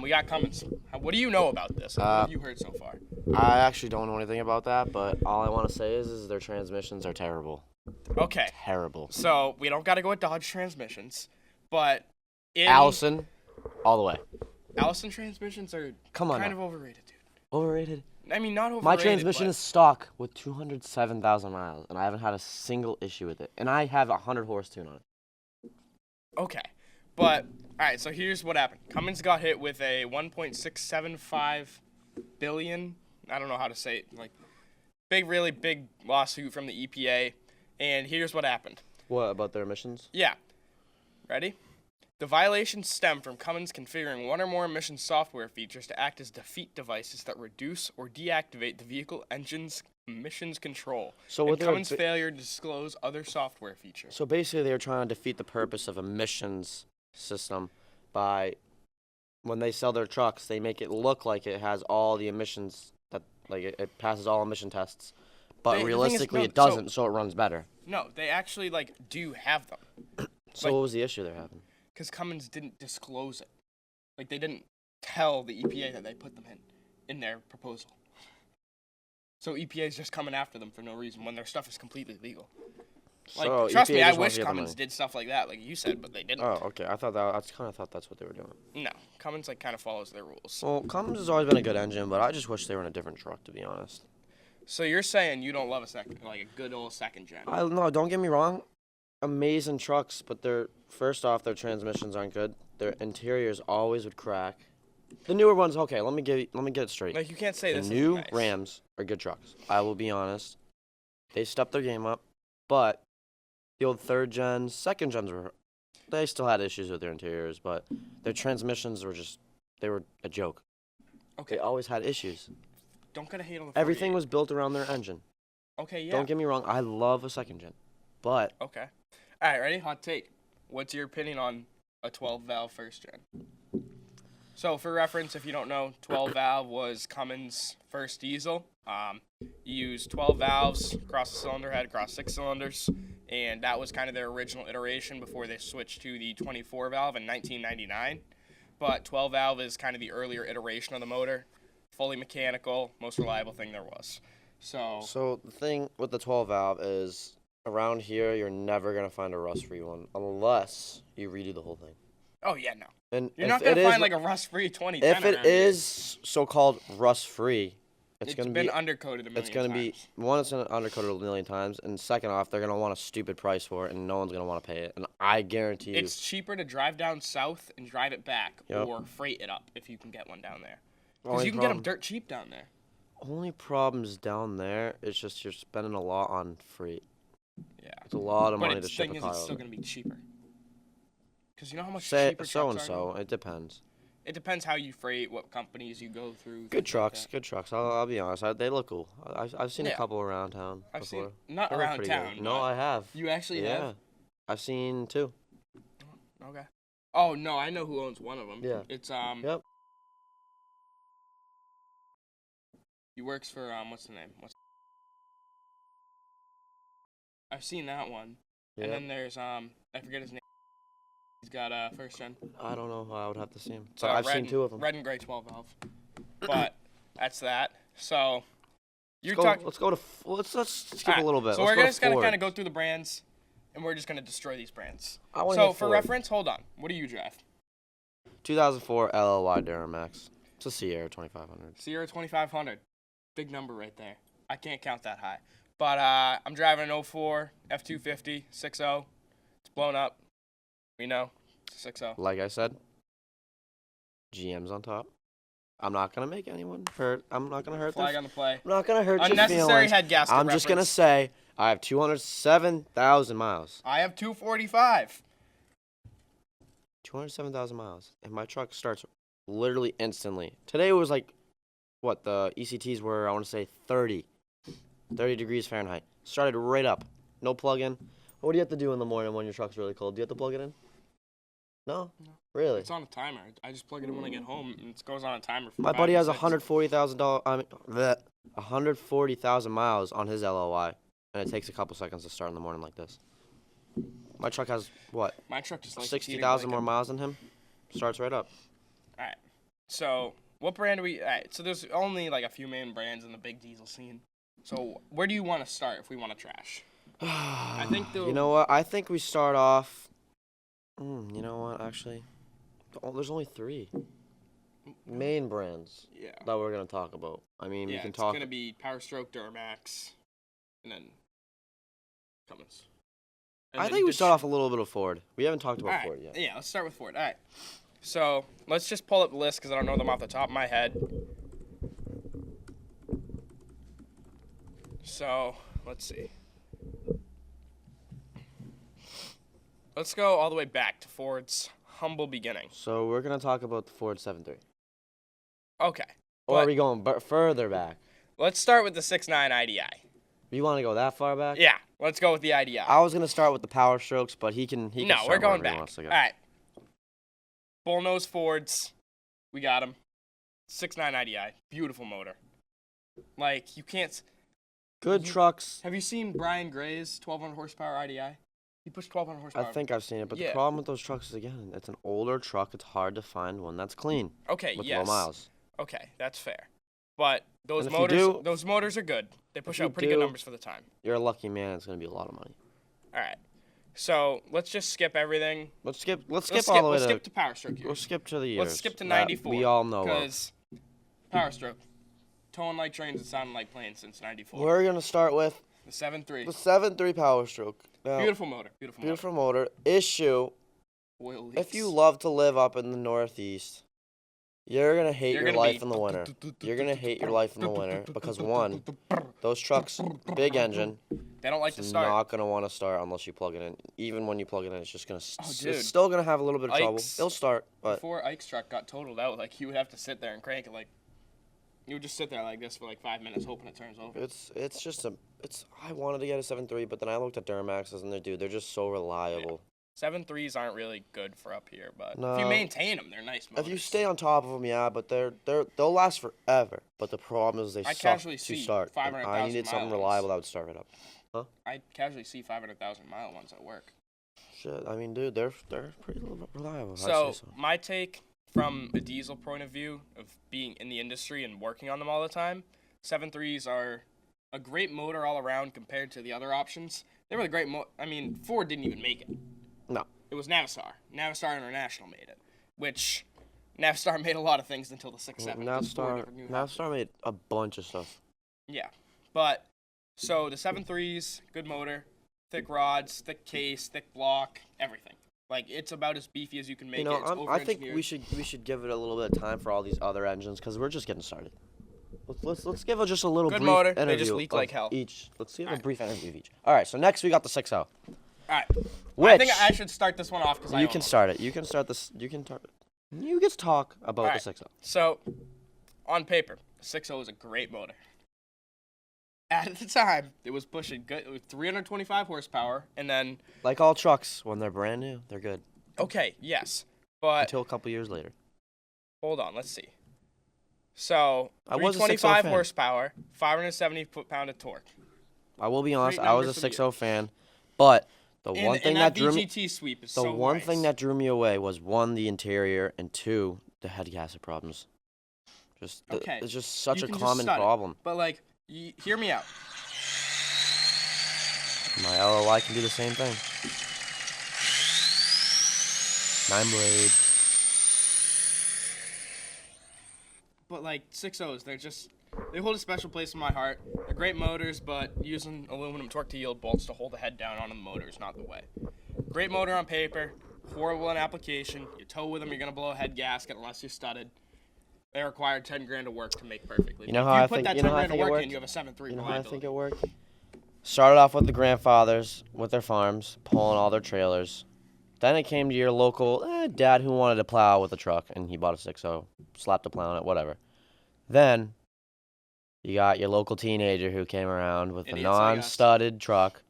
We got Cummins. What do you know about this? What have you heard so far? I actually don't know anything about that, but all I want to say is their transmissions are terrible. Okay. Terrible. So we don't got to go with Dodge transmissions, but Allison, all the way. Allison transmissions are kind of overrated, dude. Overrated? I mean, not overrated. My transmission is stock with 207,000 miles, and I haven't had a single issue with it. And I have a 100 horse tune on it. Okay. But, all right, so here's what happened. Cummins got hit with a $1.675 billion, I don't know how to say it, like, really big lawsuit from the EPA. And here's what happened. What, about their emissions? Yeah. Ready? The violations stem from Cummins configuring one or more emission software features to act as defeat devices that reduce or deactivate the vehicle engine's emissions control. So and Cummins' failure to disclose other software features. So basically, they were trying to defeat the purpose of emissions system by, when they sell their trucks, they make it look like it has all the emissions that, like, it passes all emission tests, but realistically it doesn't, so it runs better. No, they actually, like, do have them. So what was the issue they're having? Because Cummins didn't disclose it. Like, they didn't tell the EPA that they put them in their proposal. So EPA is just coming after them for no reason when their stuff is completely legal. Like, So trust EPA me, I just wants wish to get the Cummins money. did stuff like that, like you said, but they didn't. Oh, okay. I kind of thought that's what they were doing. No, Cummins, like, kind of follows their rules. Well, Cummins has always been a good engine, but I just wish they were in a different truck, to be honest. So you're saying you don't love a good old second gen? No, don't get me wrong. Amazing trucks, but first off, their transmissions aren't good. Their interiors always would crack. The newer ones, okay, let me get it straight. Like, you can't say this The is new nice. Rams are good trucks. I will be honest. They stepped their game up, but the old third gens, second gens they still had issues with their interiors, but their transmissions they were a joke. Okay. They always had issues. Don't gotta hate on the Everything was built around their engine. Okay, yeah. Don't get me wrong, I love a second gen, but Okay. All right, ready? Hot take. What's your opinion on a 12-valve first gen? So, for reference, if you don't know, 12-valve was Cummins' first diesel. You used 12 valves across the cylinder head, across 6 cylinders, and that was kind of their original iteration before they switched to the 24-valve in 1999. But 12-valve is kind of the earlier iteration of the motor, fully mechanical, most reliable thing there was. So the thing with the 12 valve is around here you're never gonna find a rust-free one unless you redo the whole thing. Oh yeah, no. And you're not gonna find like a rust-free 2010. If it is so-called rust-free, it's gonna been be undercoated a million It's gonna times. be one. It's gonna undercoated a million times, and second off, they're gonna want a stupid price for it, and no one's gonna want to pay it. And I guarantee you, It's cheaper to drive down south and drive it back, Yep. or freight it up if you can get one down there. Because Only you can get problem- them dirt cheap down there. only problems down there is just you're spending a lot on freight. Yeah. It's a lot of But money the to ship thing a is, car it's still over. gonna be cheaper. Because you know how much Say cheaper so and trucks are so. now? It depends. It depends how you freight, what companies you go through. Good things like trucks, that. good trucks. I'll be honest. They look cool. I've seen a Yeah. couple around town I've before. seen not They look around pretty good. town. No, but I have. You actually Yeah, have? I've seen two. Okay. Oh no, I know who owns one of them. Yeah. It's Yep. He works for what's the name? I've seen that one. Yeah. And then there's I forget his name. He's got first gen. I don't know. I would have to see him. So But I've red seen and- two of them. Red and gray 12 valve. But that's that. So you're Let's talking. go to. Let's skip Alright, a little bit. So Let's we're go to just gonna Ford. kind of go through the brands, and we're just gonna destroy these brands. I wanna So hear for Ford. reference, hold on. What do you drive? 2004 LLY Duramax. It's a Sierra 2500. Sierra 2500. Big number right there. I can't count that high. But I'm driving an 04 F250 6.0. It's blown up. We know. It's a 6.0. Like I said, GM's on top. I'm not gonna make anyone hurt. I'm not gonna hurt. Flag on the play. I'm not gonna hurt your Unnecessary feelings. head gasket I'm just gonna reference. say I have 207,000 miles. I have 245. 207,000 miles, and my truck starts literally instantly. Today was like, what, the ECTs were, I want to say 30 degrees Fahrenheit. Started right up. No plug-in. What do you have to do in the morning when your truck's really cold? Do you have to plug it in? No, really. It's on a timer. I just plug it in when I get home, and it goes on a timer. For My 5 buddy to has 6. $140,000. I mean, bleh, 140,000 miles on his LOI, and it takes a couple seconds to start in the morning like this. My truck has what? My truck just like 60,000 more miles than him. Starts right up. All right. So what brand do we? All right. So there's only like a few main brands in the big diesel scene. So where do you want to start if we want to trash? I think You know what? I think we start off. You know what? Actually, there's only 3 main brands that we're gonna talk about. I mean, we can talk. It's gonna be Power Stroke, Duramax, and then Cummins. And I then think we start off a little bit of Ford. We haven't talked about All Ford right. yet. Yeah, let's start with Ford. All right. So let's just pull up the list because I don't know them off the top of my head. So let's see. Let's go all the way back to Ford's humble beginning. So we're gonna talk about the Ford 7.3. Okay. Or are we going further back? Let's start with the 6.9 IDI. You want to go that far back? Yeah, let's go with the IDI. I was gonna start with the Power Strokes, but he can. No, start we're going wherever he back. wants to go. All right. Bullnose Fords. We got them. 6.9 IDI. Beautiful motor. Like, you can't. Good trucks. Have you seen Brian Gray's 1,200 horsepower IDI? He pushed 1,200 horsepower. I think I've seen it, but the problem with those trucks is, again, it's an older truck. It's hard to find one that's clean. Okay, with yes. low miles. Okay, that's fair. But those And if motors, you do- those motors are good. They push if you out pretty good do- numbers for the time. You're a lucky man. It's gonna be a lot of money. All right. So let's just skip everything. Let's skip all the way We'll to. skip to Power Stroke here. We'll skip to the years. Let's skip to that 94. We all know of. Because Power Stroke, towing like trains and sounding like planes since 94. We're gonna start with The 7.3. the 7.3 Power Stroke. Now, Beautiful motor. Beautiful motor. Issue. Oil leaks. If you love to live up in the Northeast, you're gonna hate your life in the winter. You're gonna hate your life in the winter because one, those trucks, big engine. They don't like to it's start. Not gonna want to start unless you plug it in. Even when you plug it in, it's just gonna. Dude. It's still gonna have a little bit of trouble. Ike's- It'll start, but Before Ike's truck got totaled out, like, he would have to sit there and crank it like. You would just sit there like this for like 5 minutes hoping it turns over. it's just a. It's. I wanted to get a 7.3, but then I looked at Duramaxes and they're just so reliable. 7.3s aren't really good for up here, but if No. you maintain them, they're nice motors. If you stay on top of them, yeah, but they'll last forever. But the problem is they I suck casually to see start. and 500,000 I needed something mile ones. reliable that would start it up. Huh? I casually see 500,000 mile ones at work. Shit, I mean, dude, they're pretty reliable. I'd So say so. my take from a diesel point of view of being in the industry and working on them all the time, 7.3s are a great motor all around compared to the other options. They were the great I mean, Ford didn't even make it. No. It was Navistar. Navistar International made it, which Navistar made a lot of things until the 6.7. Navistar made a bunch of stuff. Yeah, but so the 7.3s, good motor, thick rods, thick case, thick block, everything. Like, it's about as beefy as you can make You know, it. It's I think over-engineered. we should give it a little bit of time for all these other engines because we're just getting started. Let's give it just a little Good brief motor, interview they just leak of like hell. each. Let's give a brief interview of each. All right, so next we got the 6.0. All right. Which I think I should start this one off because you can start it. You can start this. You get to talk about All the right. 6.0. So, on paper, the 6.0 is a great motor. At the time, it was pushing good. It was 325 horsepower, and then Like all trucks, when they're brand new, they're good. okay, yes, but Until a couple years later. hold on, let's see. So, I was a 325 6.0 fan. horsepower, 570 foot-pound of torque. I will be honest, Great I was a numbers for the 6.0 fan, but the And- one thing and that that drew me VGT sweep is the so one nice. thing that drew me away was one, the interior, and two, the head gasket problems. Okay. It's just such You a can just common stud it. problem. But, like, hear me out. My LOI can do the same thing. 9-blade. But, like, 6.0s, they hold a special place in my heart. They're great motors, but using aluminum torque to yield bolts to hold the head down on the motor is not the way. Great motor on paper, horrible in application. You tow with them, you're going to blow a head gasket unless you're studded. They require 10 grand of work to make perfectly. You know If how you I put think that you 10 know how I grand of think it work worked? in, you have a 7.3 You know how I reliability. think it worked? Started off with the grandfathers with their farms, pulling all their trailers. Then it came to your local dad who wanted to plow with a truck, and he bought a 6.0, slapped a plow on it, whatever. Then you got your local teenager who came around with Idiots a like us. non-studded truck,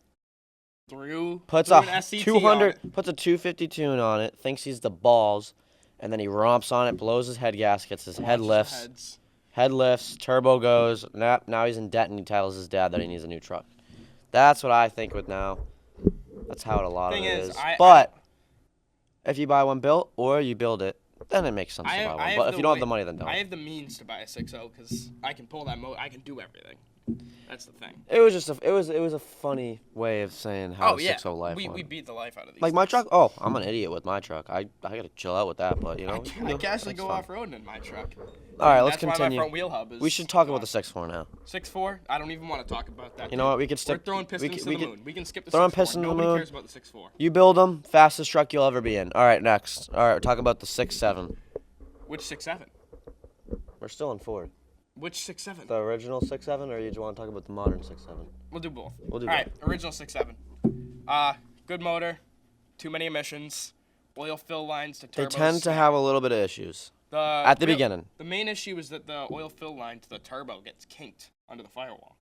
puts threw a an SCT 200, on it. puts a 250 tune on it, thinks he's the balls, and then he romps on it, blows his head gaskets, his head lifts. Head lifts, turbo goes. Now he's in debt, and he tells his dad that he needs a new truck. That's what I think with now. That's how it a lot of it is. But if you buy one built or you build it, then it makes sense to buy one. But if you don't have the money, then don't. I have the means to buy a 6.0 because I can pull that motor. I can do everything. That's the thing. It was just it was a funny way of saying how 6.0 life we went. beat the life out of these. Like my truck. Oh, I'm an idiot with my truck. I gotta chill out with that, but you know. I can actually go off roading in my truck. All right, let's That's why continue. my front wheel hub is We should talk about the 6.4 now. 6.4. I don't even want to talk about that. You know what? We could skip. We're throwing pistons to the moon. We can skip the 6.4. Throwing pistons to the moon. Nobody cares about the 6.4. You build them, fastest truck you'll ever be in. All right, next. All right, we're talking about the 6.7. Which 6.7? We're still in Ford. Which 6.7? The original 6.7, or you just want to talk about the modern 6.7? We'll do both. We'll do All both. right, original 6.7. Good motor, too many emissions, oil fill lines to turbos. They tend to have a little bit of issues at the beginning. The main issue is that the oil fill line to the turbo gets kinked under the firewall,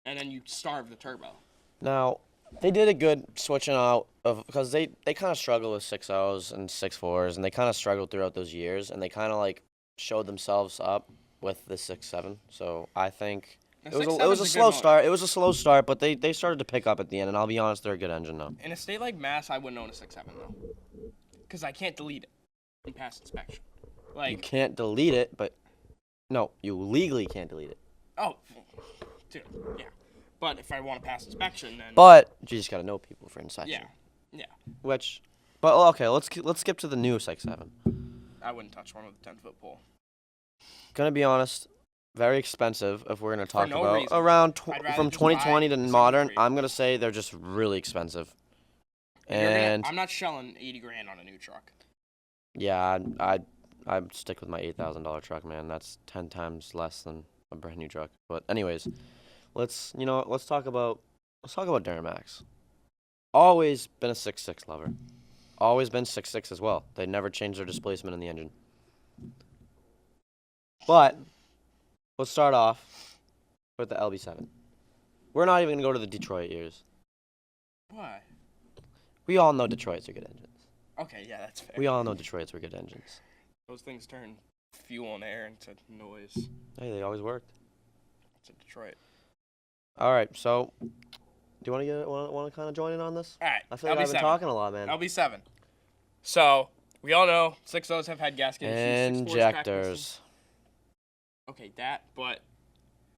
and then you starve the turbo. Now, they did a good switching out of because they kind of struggled with 6.0s and 6.4s, and they kind of struggled throughout those years, and they kind of like showed themselves up with the 6.7. So I think it was a slow start. It was a slow start, but they started to pick up at the end, and I'll be honest, they're a good engine now. In a state like Mass, I wouldn't own a 6.7 though, because I can't delete it and pass inspection. Like You can't delete it, but no, you legally can't delete it. Oh, dude, yeah. But if I want to pass inspection, then. But you just gotta know people for inspection. Yeah. But okay, let's skip to the new 6.7. I wouldn't touch one with a 10-foot pole. Gonna be honest, very expensive if we're gonna talk no about reason. around I'd rather from just 2020 buy to the modern. secondary. I'm gonna say they're just really expensive. I'm not shelling $80,000 on a new truck. Yeah, I'd stick with my $8,000 truck, man. That's 10 times less than a brand new truck. But anyways, let's talk about Duramax. Always been a 6.6 lover. Always been 6.6 as well. They never changed their displacement in the engine. But let's start off with the LB7. We're not even gonna go to the Detroit years. Why? We all know Detroits are good engines. Okay, yeah, that's fair. We all know Detroits were good engines. Those things turn fuel and air into noise. Hey, they always worked. It's a Detroit. All right, so do you want to kind of join in on this? All right. I feel like I've been talking a lot, man. LB7. So we all know 6.0s have had gasket issues. 6.4s cracked Injectors. pistons. Okay, but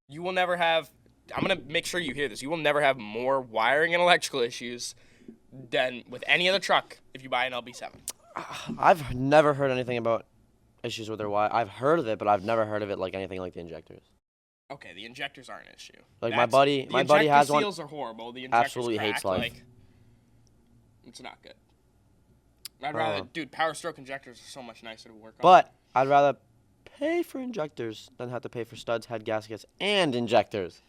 you will never have. I'm gonna make sure you hear this. You will never have more wiring and electrical issues than with any other truck if you buy an LB7. I've never heard anything about issues with their wire. I've heard of it, but I've never heard of it like anything like the injectors. Okay, the injectors are an issue. Like my buddy has one. The seals are horrible. The injectors Absolutely cracked, hates life. Like, it's not good. I'd rather, Power Stroke injectors are so much nicer to work on. But I'd rather pay for injectors than have to pay for studs, head gaskets, and injectors.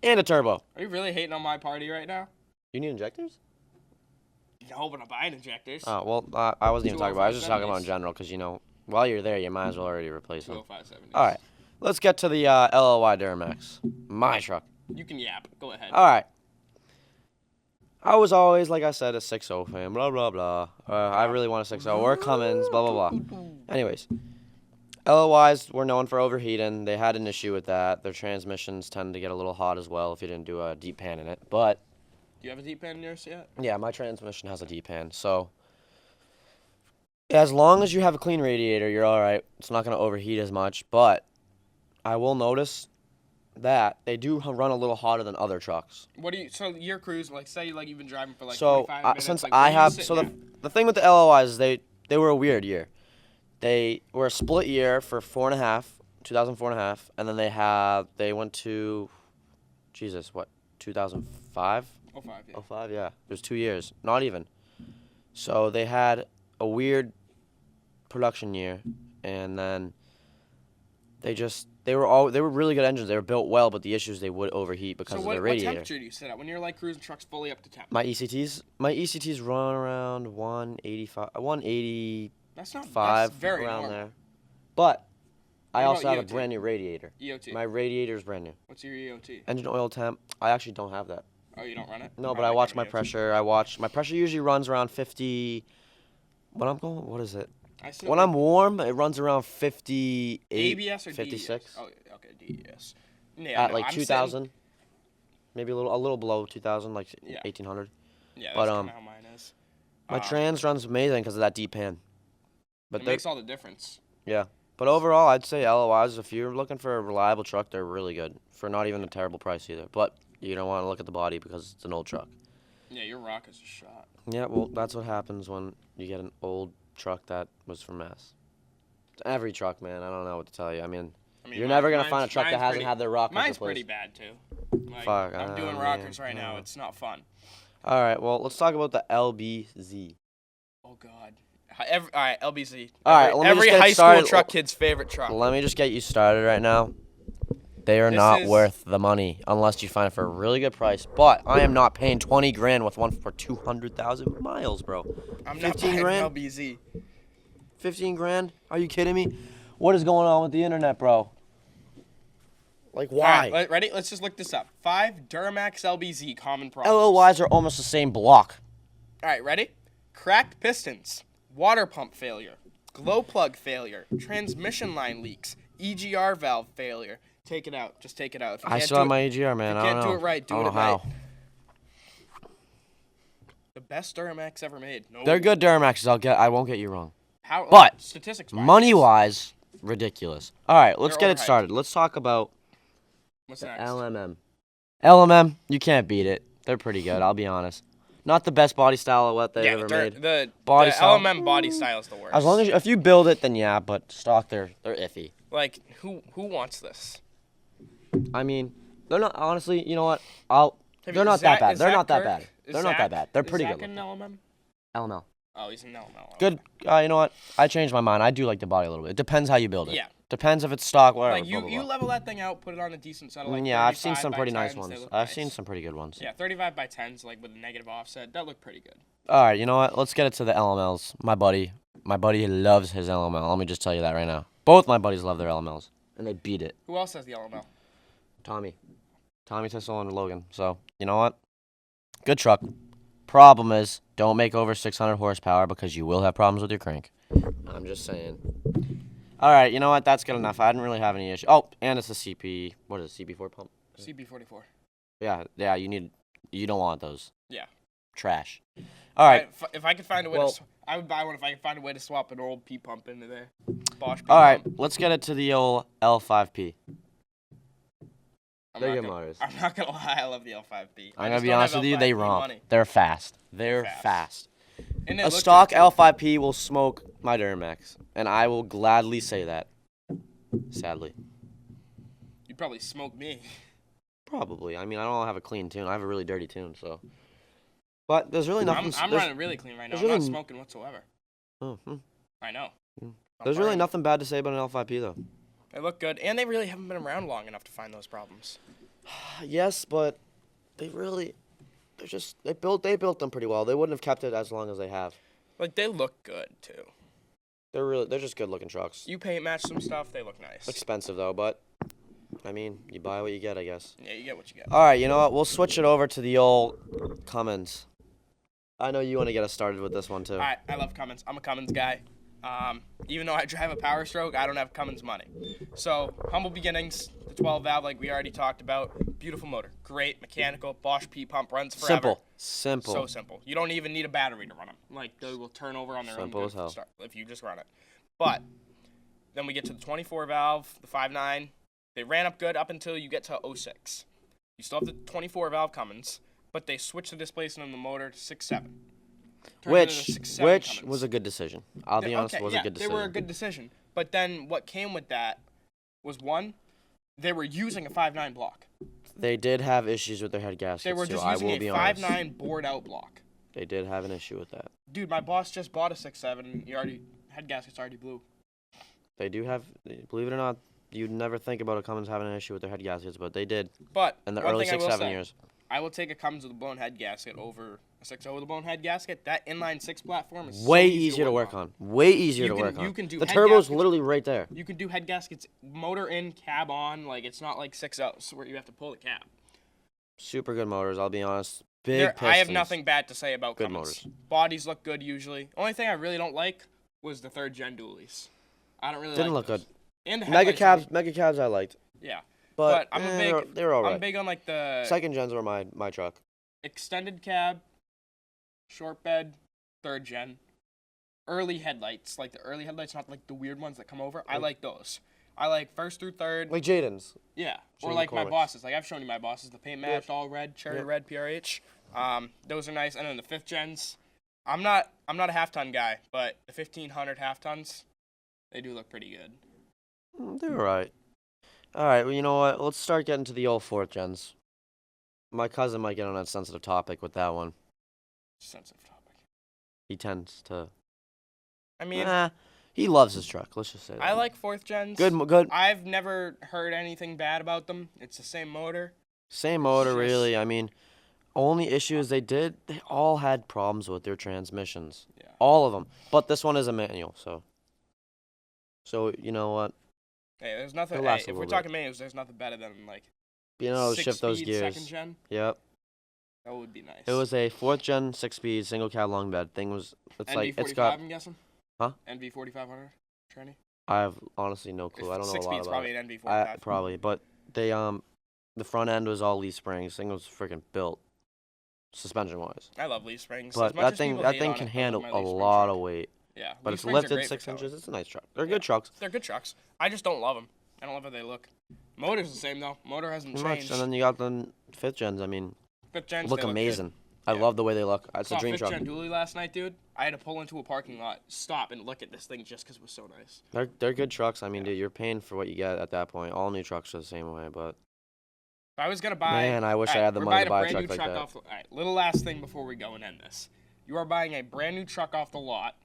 And a turbo. Are you really hating on my party right now? You need injectors? No, but I'm buying injectors. Oh, well, I wasn't even talking about it. I was just talking about in 20570s. general because, while you're there, you might as well already replace them. 20570s. All right. Let's get to the LLY Duramax. My truck. You can yap. Go ahead. All right. I was always, like I said, a 6.0 fan. Blah, blah, blah. I really want a 6.0 or a Cummins. Blah, blah, blah. Anyways. LLYs were known for overheating. They had an issue with that. Their transmissions tend to get a little hot as well if you didn't do a deep pan in it. But Do you have a deep pan in yours yet? yeah, my transmission has a deep pan. So as long as you have a clean radiator, you're all right. It's not going to overheat as much. But I will notice that they do run a little hotter than other trucks. So your cruise, like say you've been driving for like So 25 minutes. since like, I where are you have, sitting so at? the thing with the LLYs is they were a weird year. They were a split year for 4.5, 2004.5, and then they went to, 2005? 05, yeah. 05, yeah. It was 2 years, not even. So they had a weird production year, and then they were really good engines. They were built well, but the issues they would overheat because of the radiator. What temperature do you sit at when you're like cruising trucks fully up to temp? My ECTs run around 185, 180. That's very around normal. there. But I What also about have a EOT? brand new radiator. EOT. My radiator is brand new. What's your EOT? Engine oil temp. I actually don't have that. Oh, you don't run it? No, but I watch my pressure. My pressure usually runs around 50. When I'm going, what is it? When I'm warm, it runs around 58, ABS or 56. DES? Oh, okay, DES. Yeah, At like 2,000. Maybe a little below 2,000, like 1,800. Yeah, that's but kind of how mine is. my trans runs amazing because of that deep pan. But it makes all the difference. Yeah. But overall, I'd say LOIs, if you're looking for a reliable truck, they're really good for not even a terrible price either. But you don't want to look at the body because it's an old truck. Yeah, your rock is a shot. Yeah, well, that's what happens when you get an old truck that was from Mass. Every truck, man. I don't know what to tell you. I mean you're never going to find a truck that hasn't had their rockers replaced. replaced. Mine's pretty bad, too. Like, Fuck, I'm doing rockers right now. It's not fun. All right, well, let's talk about the LBZ. Oh, God. All right, LBZ. All right, let me every just get high started. school truck kid's favorite truck. Let me just get you started right now. They are not worth the money unless you find it for a really good price. But I am not paying 20 grand with one for 200,000 miles, bro. I'm not buying LBZ. 15 grand? Are you kidding me? What is going on with the internet, bro? Like, why? All right, ready? Let's just look this up. 5 Duramax LBZ common problems. LOIs are almost the same block. All right, ready? Cracked pistons, water pump failure, glow plug failure, transmission line leaks, EGR valve failure. Take it out. Just take it out. I still have my EGR, man. If you can't do it right, do it at night. How. The best Duramax ever made. No. They're good Duramaxes. I won't get you wrong. How? But statistics money-wise, ridiculous. All right, let's They're get it started. Let's talk about What's the next? LMM. LMM, you can't beat it. They're pretty good. I'll be honest. Not the best body style of what they've ever made. The style. LMM body style is the worst. As long as if you build it, then yeah. But stock, they're iffy. Like who wants this? I mean, they're not. Honestly, you know what? They're not Zach- that bad. is They're Zach not that Kirk- bad. is They're not that Zach- bad. They're is pretty Zach good. in LMM? LML. Oh, he's in LML. Good. You know what? I changed my mind. I do like the body a little bit. It depends how you build it. Yeah. Depends if it's stock, whatever. Like you, blah, blah, you blah. level that thing out, put it on a decent set of like. Yeah, I've seen 35 some by pretty nice 10s, ones. they look I've nice. seen some pretty good ones. Yeah, 35 by 10s, like with a negative offset, that looked pretty good. All right, you know what? Let's get it to the LMLs. My buddy loves his LML. Let me just tell you that right now. Both my buddies love their LMLs, and they beat it. Who else has the LML? Tommy Tissel and Logan. So you know what? Good truck. Problem is, don't make over 600 horsepower because you will have problems with your crank. I'm just saying. All right, you know what? That's good enough. I didn't really have any issue. Oh, and it's a CP. What is it? CP4 pump? CB44. Yeah. You don't want those. Yeah. Trash. All right. If I could find a way I would buy one if I could find a way to swap an old P pump into there. Bosch P All right, pump. let's get it to the old L5P. I'm They're not good gonna- motors. I'm not gonna lie, I love the L5P. I'm gonna be honest with you, they romp. Money. They're fast. They're fast. And they A look stock good, too. L5P will smoke my Duramax, and I will gladly say that. Sadly. You'd probably smoke me. Probably. I mean, I don't have a clean tune. I have a really dirty tune, so. But there's really nothing. I'm running really clean right now. I'm not smoking whatsoever. Oh, I know. There's really nothing bad to say about an L5P though. They look good, and they really haven't been around long enough to find those problems. Yes, but they built them pretty well. They wouldn't have kept it as long as they have. Like they look good too. They're just good looking trucks. You paint match some stuff, they look nice. Expensive though, but I mean, you buy what you get, I guess. Yeah, you get what you get. All right, you know what? We'll switch it over to the old Cummins. I know you want to get us started with this one too. All right, I love Cummins. I'm a Cummins guy. Even though I drive a Power Stroke, I don't have Cummins money. So, humble beginnings, the 12 valve like we already talked about. Beautiful motor, great mechanical, Bosch P pump runs forever. Simple. So simple. You don't even need a battery to run them. Like they will turn over on their Simple own. as hell. Start if you just run it. But then we get to the 24 valve, the 5.9. They ran up good up until you get to 06. You still have the 24 valve Cummins, but they switched the displacement of the motor to 6.7. Which was a good decision. I'll be honest, was a good decision. They were a good decision. But then what came with that was one, they were using a 5.9 block. They did have issues with their head gaskets They were too, just I will using be a honest. 5.9 bored out block. They did have an issue with that. Dude, my boss just bought a 6.7 and head gaskets already blew. They do have, believe it or not, you'd never think about a Cummins having an issue with their head gaskets, but they did. But in the one early thing I 6, will 7 say, years. I will take a Cummins with a blown head gasket over a 6.0 with a blown head gasket. That inline 6 platform is Way so easier to work on. Way easier to work on. You can do the head turbo's gaskets- literally right there. You can do head gaskets, motor in, cab on. Like it's not like 6.0s where you have to pull the cab. Super good motors, I'll be honest. I have nothing bad to say about good Cummins. motors. Bodies look good usually. Only thing I really don't like was the 3rd gen dualies. I don't really Didn't like look those. good. And the Mega headlights cabs I liked. Yeah. But I'm they're all right. I'm big on like the 2nd gens were my truck. extended cab, short bed, 3rd gen, early headlights, like the early headlights, not like the weird ones that come over. I like those. I like 1st through 3rd. Like Jaden's. Yeah. Or Jaden like my McCormick's. bosses. Like I've shown you my bosses, the paint matched, all red, cherry red PRH. Those are nice. And then the 5th gens. I'm not a half ton guy, but the 1500 half tons, they do look pretty good. They're all right. All right, well, you know what? Let's start getting to the old 4th gens. My cousin might get on that sensitive topic with that one. Sensitive topic. He tends to. I mean, he loves his truck. Let's just say that. I like 4th gens. Good. I've never heard anything bad about them. It's the same motor. Same motor, really. I mean, only issue is they all had problems with their transmissions. Yeah. All of them. But this one is a manual, so. So you know what? Hey, there's nothing. It'll Hey, last a if we're little talking manuals, there's nothing better than like being able to shift those 6-speed gears. 2nd gen. Yep. That would be nice. It was a 4th gen 6-speed single cab long bed. It's NV45, like it's got. I'm guessing. Huh? NV4500, Trini. I have honestly no clue. If I don't know a 6 lot speed's about probably it. an NV45. Probably, but they the front end was all leaf springs. Thing was freaking built, suspension wise. I love leaf springs. But As much that as thing people that hate thing on can it, I love handle my a leaf spring lot truck. of weight. Yeah, but leaf it's springs are lifted great for 6 towing. inches. It's a nice truck. They're good trucks. They're good trucks. I just don't love them. I don't love how they look. Motor's the same though. Motor hasn't Pretty much. changed. And then you got the 5th gens. I mean, 5th gens look they amazing. good. I love the way they look. It's Saw a dream 5th truck. gen dually last night, dude. I had to pull into a parking lot, stop, and look at this thing just because it was so nice. They're good trucks. I mean, dude, you're paying for what you get at that point. All new trucks are the same way, but. If I was gonna buy, Man, I wish I had the we're money to buying buy a brand truck new like that. All right, little last thing before we go and end this. You are buying a brand new truck off the lot.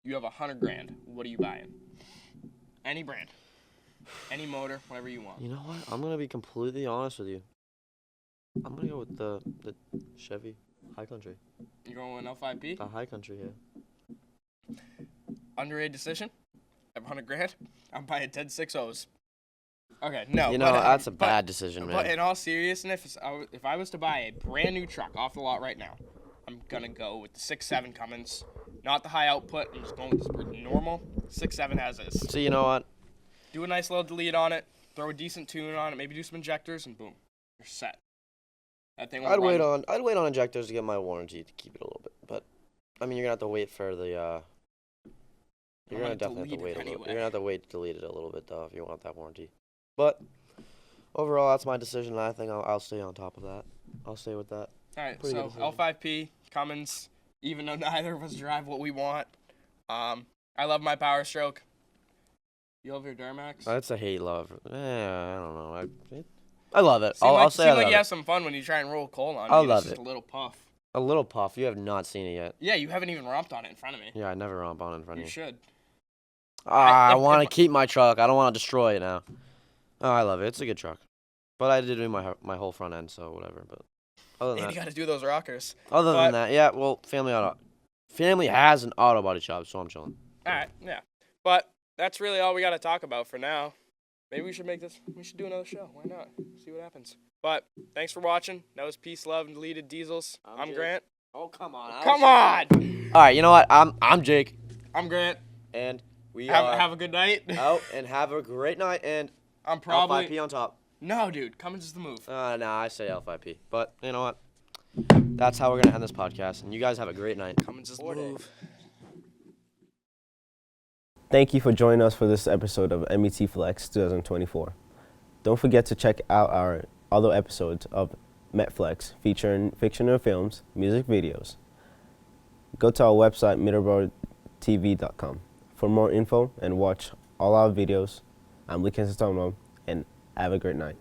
You have $100 grand. What are you buying? Any brand, any motor, whatever you want. You know what? I'm gonna be completely honest with you. I'm gonna go with the Chevy High Country. You going with an L5P? The High Country, yeah. Underrated decision. I have $100 grand. I'm buying 10 6.0s. Okay, no. You know, that's a bad decision, man. But in all seriousness, if I was to buy a brand new truck off the lot right now, I'm gonna go with the 6.7 Cummins. Not the high output. I'm just going with the normal 6.7 as is. So you know what? Do a nice little delete on it. Throw a decent tune on it. Maybe do some injectors, and boom, you're set. That thing will I'd run. wait on injectors to get my warranty to keep it a little bit. But I mean, you're gonna have to wait for the. You're gonna definitely have to wait a little. You're gonna have to wait to delete it a little bit though if you want that warranty. But overall, that's my decision. And I think I'll stay on top of that. I'll stay with that. All right, Pretty so good decision. L5P Cummins. Even though neither of us drive what we want, I love my Power Stroke. You love your Duramax? That's a hate love. I don't know. I love it. Seem I'll say I seem like love you it. have some fun when you try and roll coal on I me. love It's just it. a little puff. A little puff. You have not seen it yet. Yeah, you haven't even romped on it in front of me. Yeah, I never romp on in front You of you. should. I if- want to if- keep my truck. I don't want to destroy it now. Oh, I love it. It's a good truck. But I did do my whole front end, so whatever. But other than And you that, got to do those rockers. other But- than that, yeah. Well, family has an auto body shop, so I'm chilling. All right, yeah. But that's really all we got to talk about for now. Maybe we should do another show. Why not? See what happens. But thanks for watching. That was Peace, Love, and Deleted Diesels. I'm Grant. Oh, come on. Come on! All right, you know what? I'm Jake. I'm Grant. And we have a good night. out and have a great night. And I'm probably L5P on top. No, dude. Cummins is the move. Nah, I say L5P. But you know what? That's how we're gonna end this podcast. And you guys have a great night. Cummins is the move. Thank you for joining us for this episode of MET-Flix 2024. Don't forget to check out our other episodes of MET-Flix featuring fictional films, music videos. Go to our website, middleboroughtv.com for more info and watch all our videos. I'm Lee Kenson, and have a great night.